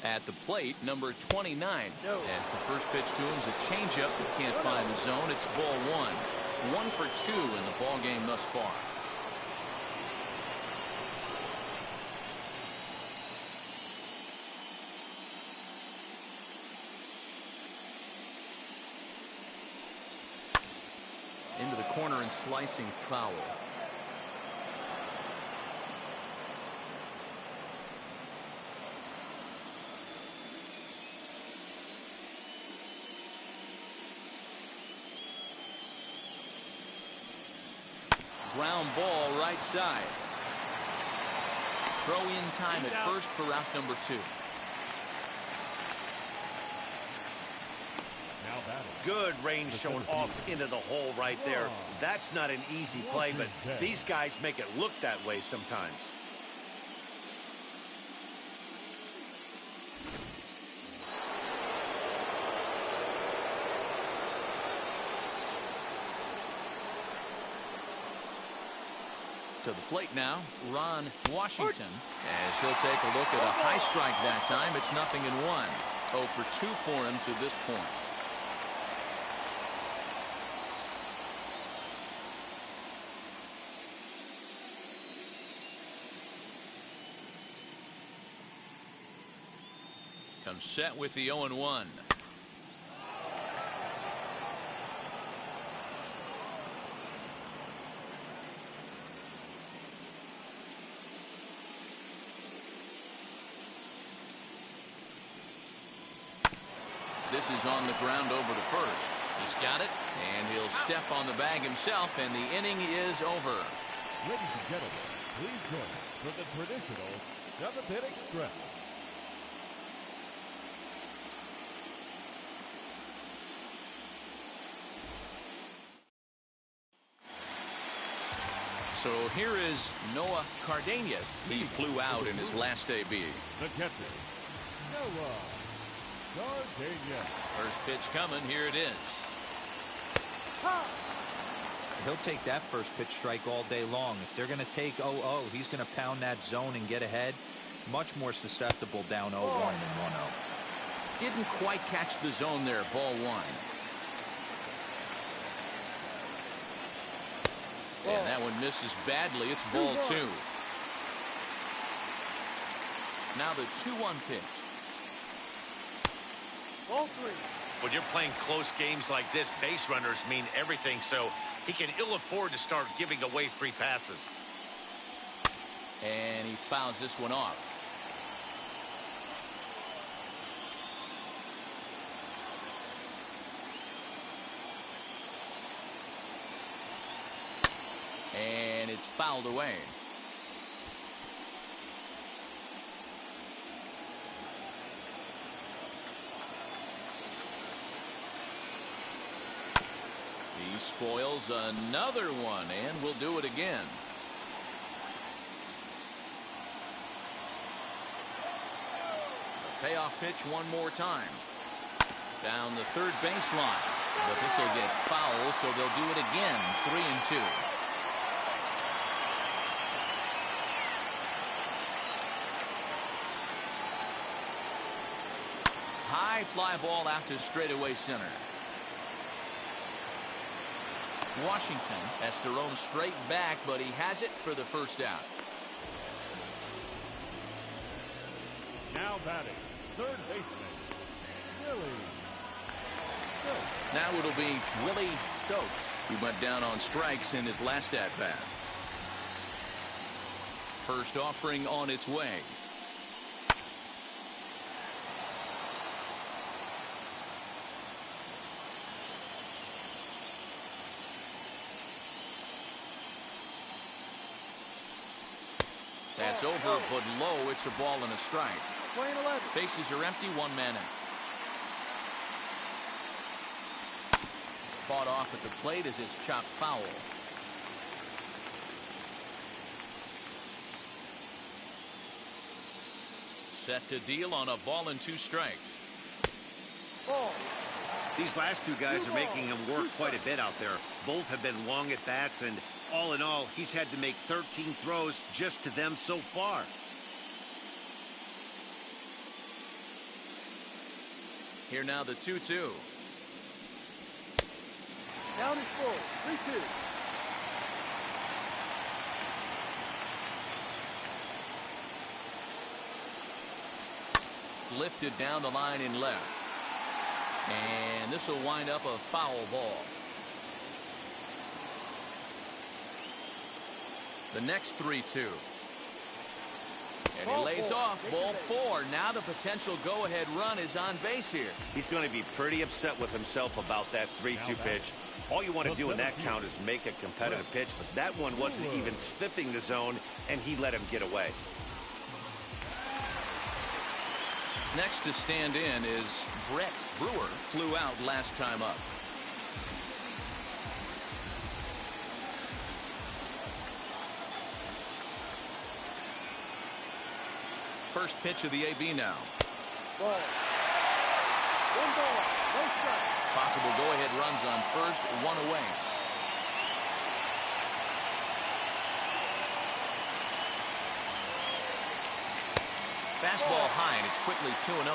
Speaker 2: At the plate, number 29.
Speaker 6: No.
Speaker 2: As the first pitch to him is a changeup that can't find the zone. It's ball 1. 1 for 2 in the ball game thus far. into the corner and slicing foul. Ground ball right side. Throw in time at first for route number 2.
Speaker 4: Now batting.
Speaker 3: Good range shown off into the hole right there. That's not an easy play, but these guys make it look that way sometimes.
Speaker 2: To the plate now, Ron Washington, as he'll take a look at a high strike that time. It's 0-1. 0 for 2 for him to this point. Comes set with the 0-1. This is on the ground over to first. He's got it, and he'll step on the bag himself, and the inning is over.
Speaker 4: Ladies and gentlemen, please join us for the traditional 7th inning stretch.
Speaker 2: So here is Noah Cardenas. He flew out in his last AB.
Speaker 4: The catcher, Noah Cardenas.
Speaker 2: First pitch coming. Here it is.
Speaker 5: He'll take that first pitch strike all day long. If they're going to take 0-0, he's going to pound that zone and get ahead. Much more susceptible down 0-1 than 1-0.
Speaker 2: Didn't quite catch the zone there. Ball 1. And that one misses badly. It's ball 2. Now the 2-1 pitch.
Speaker 6: Ball 3.
Speaker 3: When you're playing close games like this, base runners mean everything, so he can ill afford to start giving away free passes.
Speaker 2: And he fouls this one off. And it's fouled away. He spoils another one, and will do it again. The payoff pitch one more time. Down the third baseline. But this will get foul, so they'll do it again. 3-2. High fly ball out to straightaway center. Washington has to roam straight back, but he has it for the first out.
Speaker 4: Now batting, third baseman, Willie Stokes.
Speaker 2: Now it'll be Willie Stokes, who went down on strikes in his last at-bat. First offering on its way. That's over, but low. It's a ball and a strike.
Speaker 6: Playing 11.
Speaker 2: Bases are empty, 1 man out. Fought off at the plate as it's chopped foul. Set to deal on a ball and 2 strikes.
Speaker 6: Ball.
Speaker 3: These last 2 guys are making him work quite a bit out there. Both have been long at bats, and all in all, he's had to make 13 throws just to them so far.
Speaker 2: Here now the 2-2.
Speaker 6: Down is full. 3-2.
Speaker 2: Lifted down the line in left. And this will wind up a foul ball. The next 3-2. And he lays off ball 4. Now the potential go-ahead run is on base here.
Speaker 3: He's going to be pretty upset with himself about that 3-2 pitch. All you want to do in that count is make a competitive pitch, but that one wasn't even sniffing the zone, and he let him get away.
Speaker 2: Next to stand in is Brett Brewer. Flew out last time up. First pitch of the AB now.
Speaker 6: Ball. 1 ball. No strike.
Speaker 2: Possible go-ahead runs on first, 1 away. Fastball high, and it's quickly 2-0.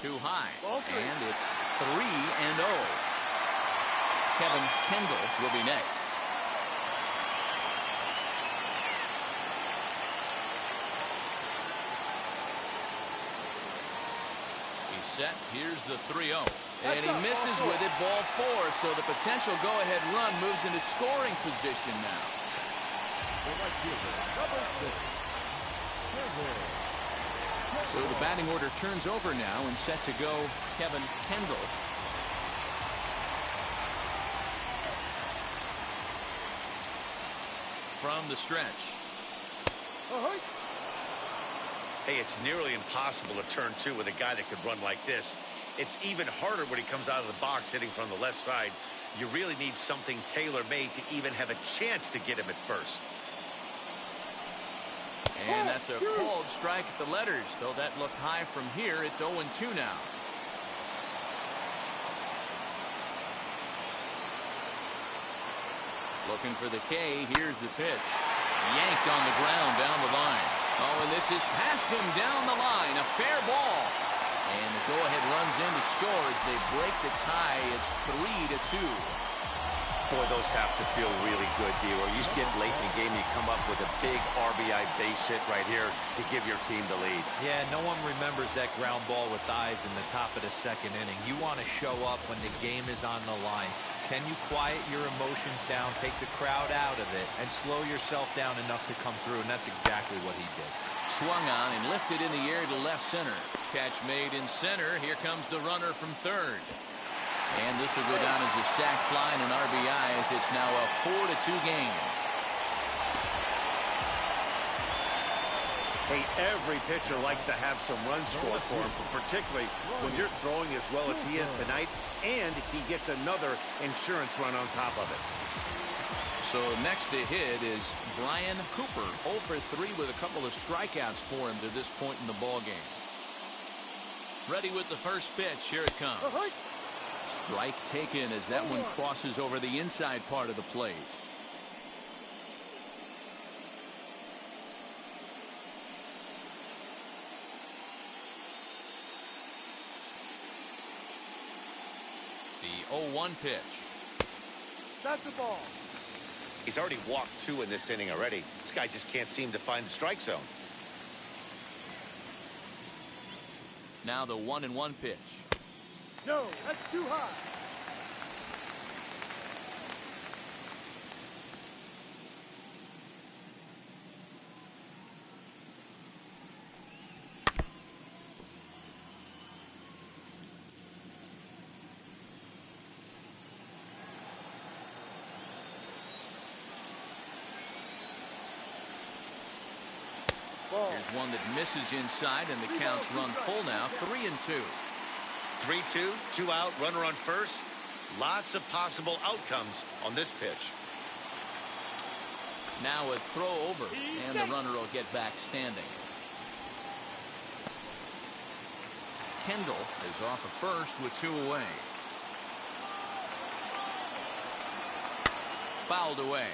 Speaker 2: Too high, and it's 3-0. Kevin Kendall will be next. He's set. Here's the 3-0. And he misses with it, ball 4. So the potential go-ahead run moves into scoring position now. So the batting order turns over now, and set to go Kevin Kendall. From the stretch.
Speaker 3: Hey, it's nearly impossible to turn 2 with a guy that could run like this. It's even harder when he comes out of the box hitting from the left side. You really need something tailor-made to even have a chance to get him at first.
Speaker 2: And that's a called strike at the letters. Though that looked high from here, it's 0-2 now. Looking for the K. Here's the pitch. Yanked on the ground down the line. Oh, and this is past him down the line. A fair ball. And the go-ahead runs in to score as they break the tie. It's 3-2.
Speaker 3: Boy, those have to feel really good, D-Roy. You get late in the game, you come up with a big RBI base hit right here to give your team the lead.
Speaker 5: Yeah, no one remembers that ground ball with eyes in the top of the 2nd inning. You want to show up when the game is on the line. Can you quiet your emotions down, take the crowd out of it, and slow yourself down enough to come through? And that's exactly what he did.
Speaker 2: Swung on and lifted in the air to left center. Catch made in center. Here comes the runner from third. And this will go down as a sac fly and an RBI, as it's now a 4-2 game.
Speaker 3: Hey, every pitcher likes to have some runs scored for him, but particularly when you're throwing as well as he is tonight, and he gets another insurance run on top of it.
Speaker 2: So next to hit is Brian Cooper, 0 for 3 with a couple of strikeouts for him to this point in the ball game. Ready with the first pitch. Here it comes. Strike taken as that one crosses over the inside part of the plate. The 0-1 pitch.
Speaker 6: That's a ball.
Speaker 3: He's already walked 2 in this inning already. This guy just can't seem to find the strike zone.
Speaker 2: Now the 1-1 pitch.
Speaker 6: No, that's too high.
Speaker 2: Here's one that misses inside, and the count's run full now. 3-2.
Speaker 3: 3-2, 2 out, runner on first. Lots of possible outcomes on this pitch.
Speaker 2: Now a throw over, and the runner will get back standing. Kendall is off of first with 2 away. Fouled away.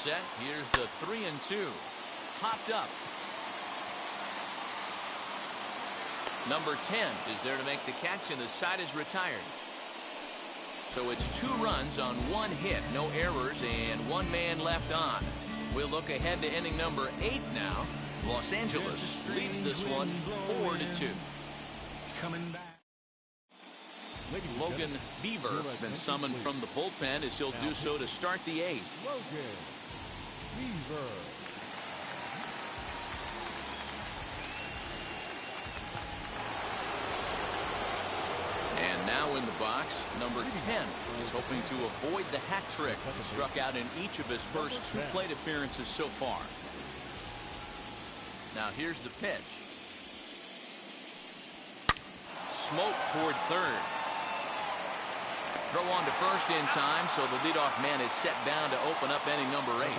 Speaker 2: set. Here's the 3-2. Popped up. Number 10 is there to make the catch, and the side is retired. So it's 2 runs on 1 hit, no errors, and 1 man left on. We'll look ahead to inning number 8 now. Los Angeles leads this one 4-2.
Speaker 4: It's coming back.
Speaker 2: Logan Beaver has been summoned from the bullpen as he'll do so to start the 8th.
Speaker 4: Logan Beaver.
Speaker 2: And now in the box, number 10 is hoping to avoid the hat trick. He struck out in each of his first 2 plate appearances so far. Now here's the pitch. Smoke toward third. Throw on to first in time, so the leadoff man is set down to open up inning number 8.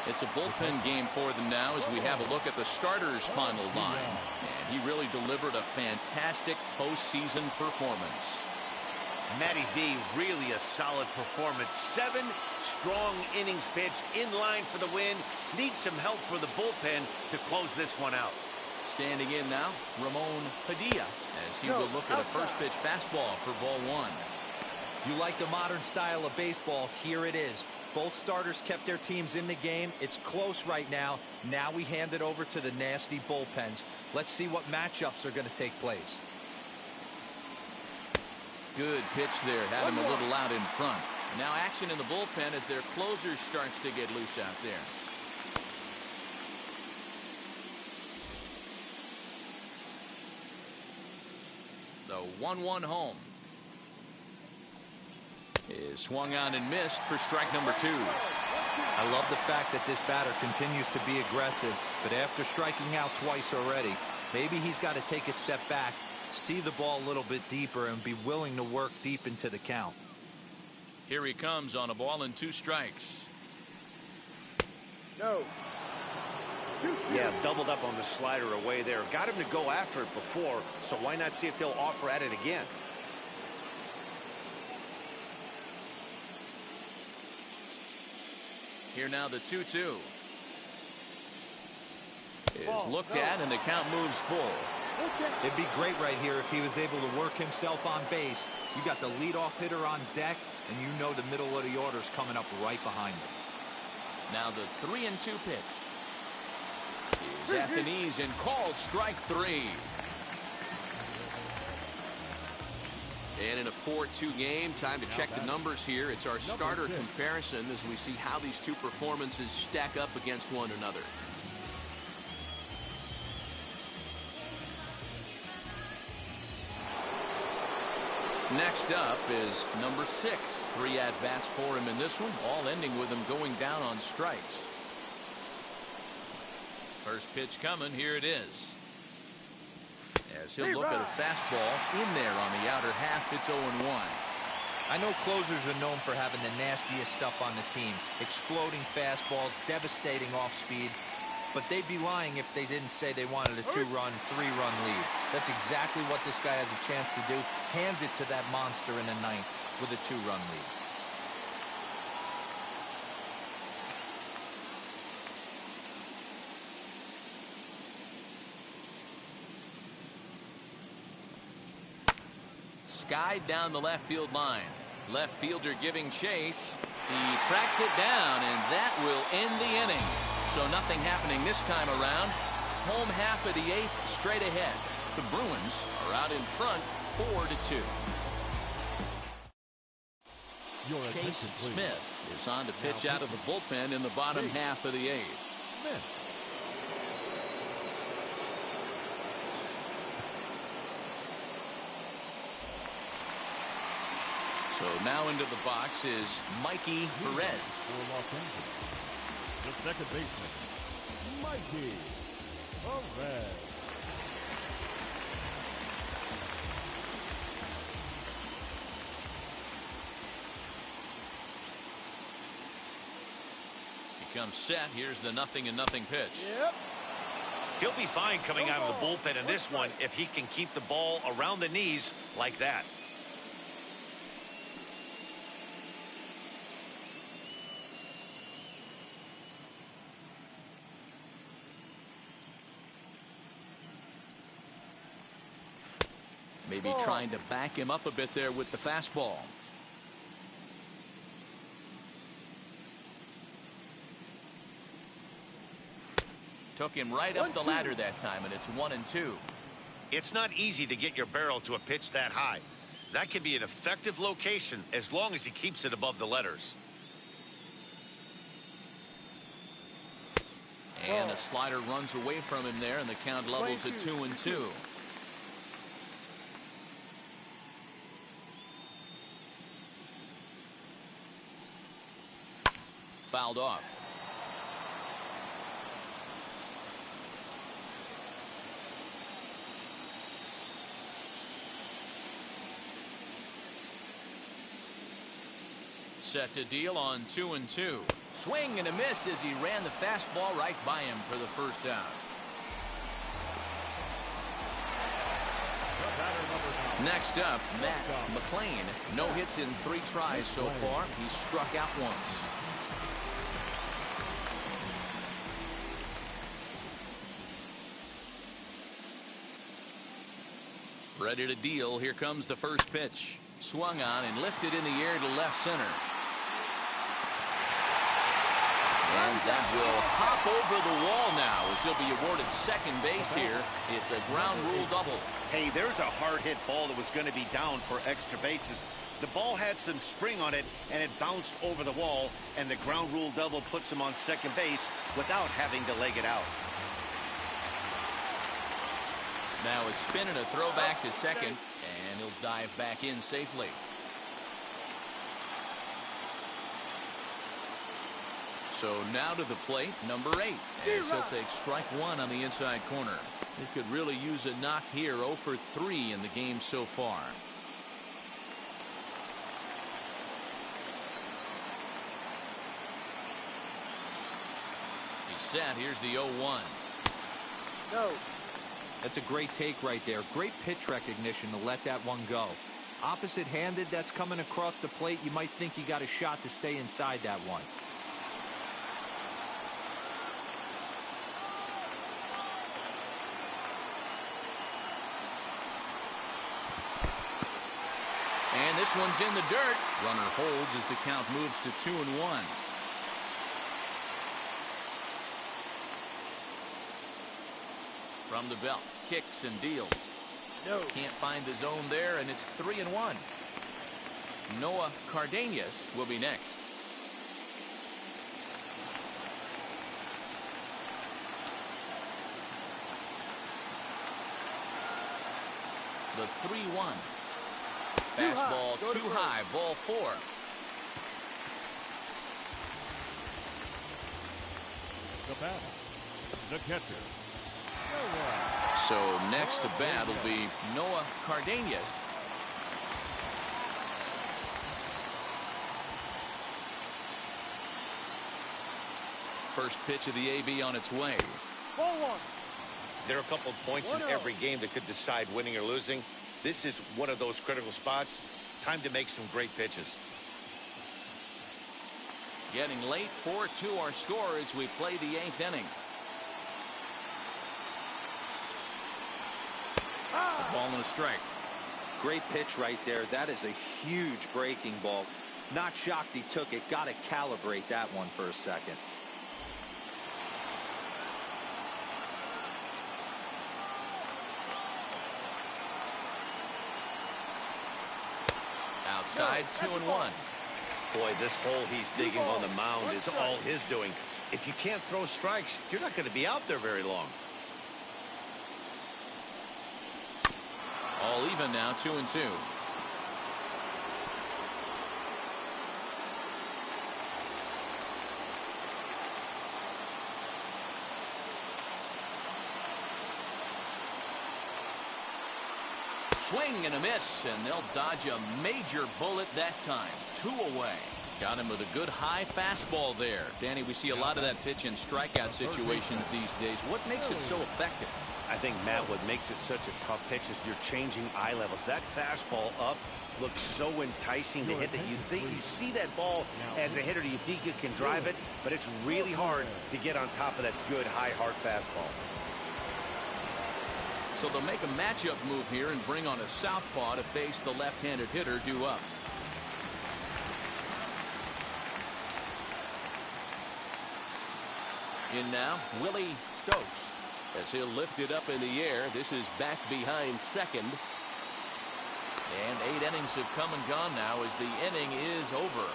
Speaker 2: It's a bullpen game for them now as we have a look at the starters' final line. And he really delivered a fantastic postseason performance.
Speaker 3: Matty V, really a solid performance. 7 strong innings pitched, in line for the win. Needs some help for the bullpen to close this one out.
Speaker 2: Standing in now, Ramon Padilla, as he will look at a first pitch fastball for ball 1.
Speaker 5: You like the modern style of baseball? Here it is. Both starters kept their teams in the game. It's close right now. Now we hand it over to the nasty bullpens. Let's see what matchups are going to take place.
Speaker 2: Good pitch there. Had him a little out in front. Now action in the bullpen as their closer starts to get loose out there. The 1-1 home is swung on and missed for strike number 2.
Speaker 5: I love the fact that this batter continues to be aggressive, but after striking out twice already, maybe he's got to take a step back, see the ball a little bit deeper, and be willing to work deep into the count.
Speaker 2: Here he comes on a ball and 2 strikes.
Speaker 6: No.
Speaker 3: Yeah, doubled up on the slider away there. Got him to go after it before, so why not see if he'll offer at it again?
Speaker 2: Here now the 2-2 is looked at, and the count moves full.
Speaker 5: It'd be great right here if he was able to work himself on base. You got the leadoff hitter on deck, and you know the middle of the order's coming up right behind him.
Speaker 2: Now the 3-2 pitch is at the knees and called strike 3. And in a 4-2 game, time to check the numbers here. It's our starter comparison as we see how these 2 performances stack up against one another. Next up is number 6. 3 at-bats for him in this one, all ending with him going down on strikes. First pitch coming. Here it is. As he'll look at a fastball in there on the outer half. It's 0-1.
Speaker 5: I know closers are known for having the nastiest stuff on the team. Exploding fastballs, devastating off speed. But they'd be lying if they didn't say they wanted a 2-run, 3-run lead. That's exactly what this guy has a chance to do. Hand it to that monster in the 9th with a 2-run lead.
Speaker 2: Skied down the left field line. Left fielder giving chase. He tracks it down, and that will end the inning. So nothing happening this time around. Home half of the 8th straight ahead. The Bruins are out in front 4-2. Chase Smith is on to pitch out of the bullpen in the bottom half of the 8th.
Speaker 4: Smith.
Speaker 2: So now into the box is Mikey Perez.
Speaker 4: For Los Angeles, the second baseman, Mikey Perez.
Speaker 2: He comes set. Here's the 0-0 pitch.
Speaker 6: Yep.
Speaker 3: He'll be fine coming out of the bullpen in this one if he can keep the ball around the knees like that.
Speaker 2: Maybe trying to back him up a bit there with the fastball. Took him right up the ladder that time, and it's 1-2.
Speaker 3: It's not easy to get your barrel to a pitch that high. That could be an effective location as long as he keeps it above the letters.
Speaker 2: And a slider runs away from him there, and the count levels at 2-2. Fouled off. Set to deal on 2-2. Swing and a miss as he ran the fastball right by him for the first out. Next up, Matt McLean. No hits in 3 tries so far. He's struck out once. Ready to deal. Here comes the first pitch. Swung on and lifted in the air to left center. And that will hop over the wall now as he'll be awarded second base here. It's a ground rule double.
Speaker 3: Hey, there's a hard hit ball that was going to be down for extra bases. The ball had some spring on it, and it bounced over the wall, and the ground rule double puts him on second base without having to leg it out.
Speaker 2: Now a spin and a throw back to second, and he'll dive back in safely. So now to the plate, number 8, as he'll take strike 1 on the inside corner. He could really use a knock here. 0 for 3 in the game so far. He's set. Here's the 0-1.
Speaker 6: No.
Speaker 5: That's a great take right there. Great pitch recognition to let that one go. Opposite-handed, that's coming across the plate. You might think you got a shot to stay inside that one.
Speaker 2: And this one's in the dirt. Runner holds as the count moves to 2-1. From the belt, kicks and deals.
Speaker 6: No.
Speaker 2: Can't find the zone there, and it's 3-1. Noah Cardenas will be next. The 3-1. Fastball too high, ball 4.
Speaker 4: The batter, the catcher.
Speaker 2: So next to bat will be Noah Cardenas. First pitch of the AB on its way.
Speaker 6: Ball 1.
Speaker 3: There are a couple of points in every game that could decide winning or losing. This is one of those critical spots. Time to make some great pitches.
Speaker 2: Getting late, 4-2 our score as we play the 8th inning. A ball and a strike.
Speaker 5: Great pitch right there. That is a huge breaking ball. Not shocked he took it. Got to calibrate that one for a second.
Speaker 2: Outside, 2-1.
Speaker 3: Boy, this hole he's digging on the mound is all his doing. If you can't throw strikes, you're not going to be out there very long.
Speaker 2: All even now, 2-2. Swing and a miss, and they'll dodge a major bullet that time. 2 away. Got him with a good high fastball there. Danny, we see a lot of that pitch in strikeout situations these days. What makes it so effective?
Speaker 3: I think, Matt, what makes it such a tough pitch is you're changing eye levels. That fastball up looks so enticing to hit that you think you see that ball as a hitter. You think you can drive it, but it's really hard to get on top of that good high hard fastball.
Speaker 2: So they'll make a matchup move here and bring on a southpaw to face the left-handed hitter due up. In now, Willie Stokes, as he'll lift it up in the air. This is back behind second. And 8 innings have come and gone now as the inning is over.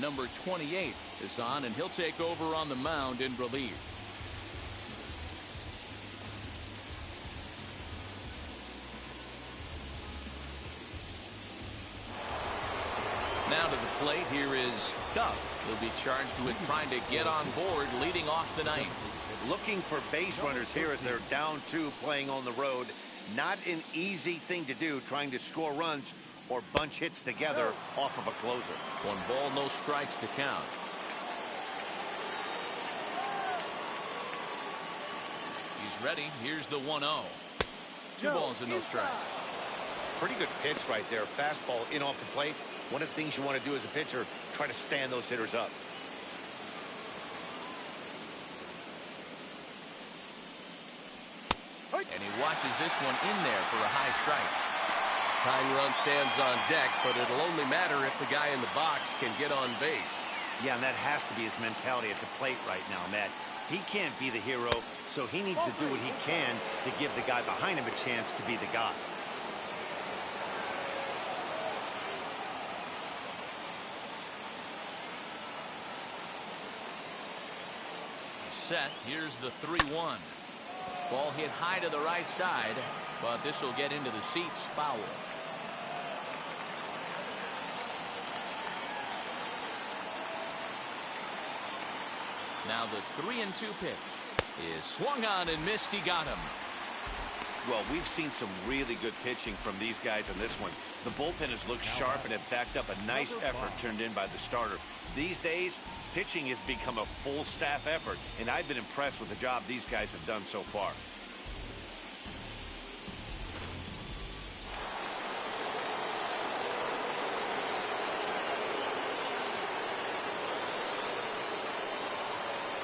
Speaker 2: Number 28 is on, and he'll take over on the mound in relief. Now to the plate, here is Duff. He'll be charged with trying to get on board leading off the ninth.
Speaker 3: Looking for base runners here as they're down 2 playing on the road. Not an easy thing to do, trying to score runs or bunch hits together off of a closer.
Speaker 2: 1 ball, no strikes to count. He's ready. Here's the 1-0. 2 balls and no strikes.
Speaker 3: Pretty good pitch right there. Fastball in off the plate. One of the things you want to do as a pitcher, try to stand those hitters up.
Speaker 2: And he watches this one in there for a high strike. Tying run stands on deck, but it'll only matter if the guy in the box can get on base.
Speaker 3: Yeah, and that has to be his mentality at the plate right now, Matt. He can't be the hero, so he needs to do what he can to give the guy behind him a chance to be the guy.
Speaker 2: Set. Here's the 3-1. Ball hit high to the right side, but this will get into the seats foul. Now the 3-2 pitch is swung on and missed. He got him.
Speaker 3: Well, we've seen some really good pitching from these guys in this one. The bullpen has looked sharp and it backed up a nice effort turned in by the starter. These days, pitching has become a full staff effort, and I've been impressed with the job these guys have done so far.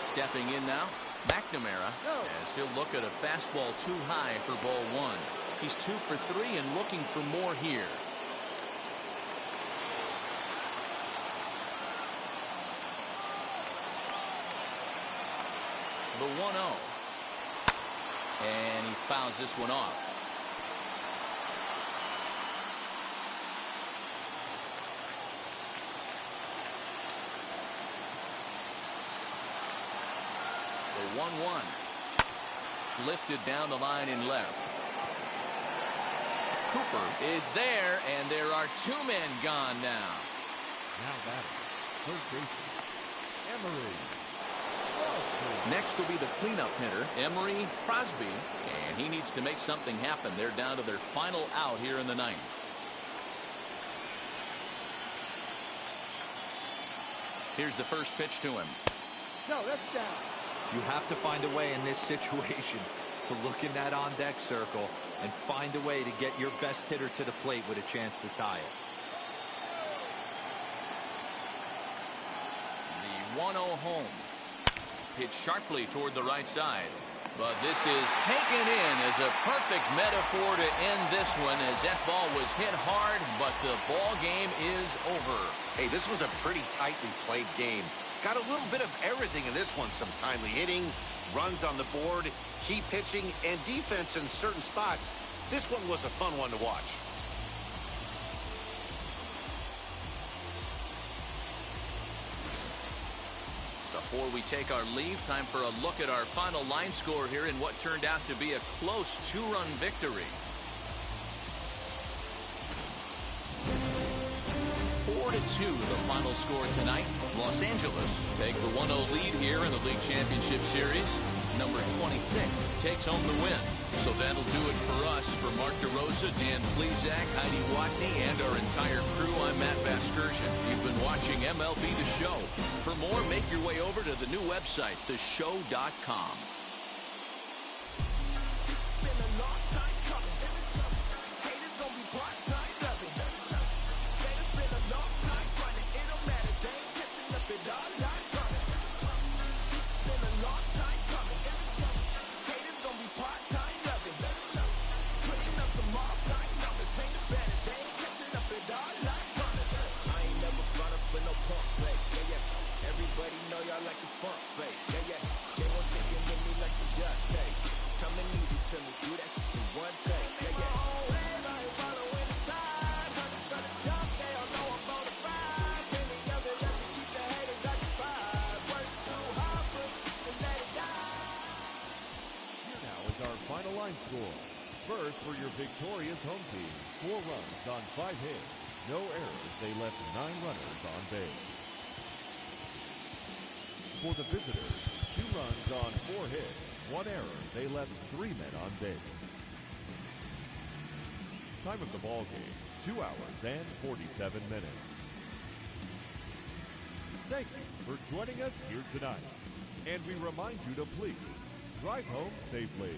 Speaker 2: Stepping in now, McNamara, as he'll look at a fastball too high for ball 1. He's 2 for 3 and looking for more here. The 1-0. And he fouls this one off. The 1-1. Lifted down the line in left. Cooper is there, and there are 2 men gone now.
Speaker 4: Now batting, third baseman, Emery.
Speaker 2: Next will be the cleanup hitter, Emery Crosby, and he needs to make something happen. They're down to their final out here in the ninth. Here's the first pitch to him.
Speaker 6: No, that's down.
Speaker 5: You have to find a way in this situation to look in that on-deck circle and find a way to get your best hitter to the plate with a chance to tie it.
Speaker 2: The 1-0 home. Hit sharply toward the right side. But this is taken in as a perfect metaphor to end this one, as that ball was hit hard, but the ball game is over.
Speaker 3: Hey, this was a pretty tightly played game. Got a little bit of everything in this one. Some timely hitting, runs on the board, key pitching, and defense in certain spots. This one was a fun one to watch.
Speaker 2: Before we take our leave, time for a look at our final line score here in what turned out to be a close 2-run victory. 4-2 the final score tonight. Los Angeles take the 1-0 lead here in the League Championship Series. Number 26 takes home the win. So that'll do it for us. For Mark DeRosa, Dan Plesac, Heidi Watney, and our entire crew, I'm Matt Vasgersian. You've been watching MLB The Show. For more, make your way over to the new website, theshow.com.
Speaker 4: For your victorious home team, 4 runs on 5 hits. No errors, they left 9 runners on base. For the visitors, 2 runs on 4 hits. 1 error, they left 3 men on base. Time of the ball game, 2 hours and 47 minutes. Thank you for joining us here tonight. And we remind you to please drive home safely.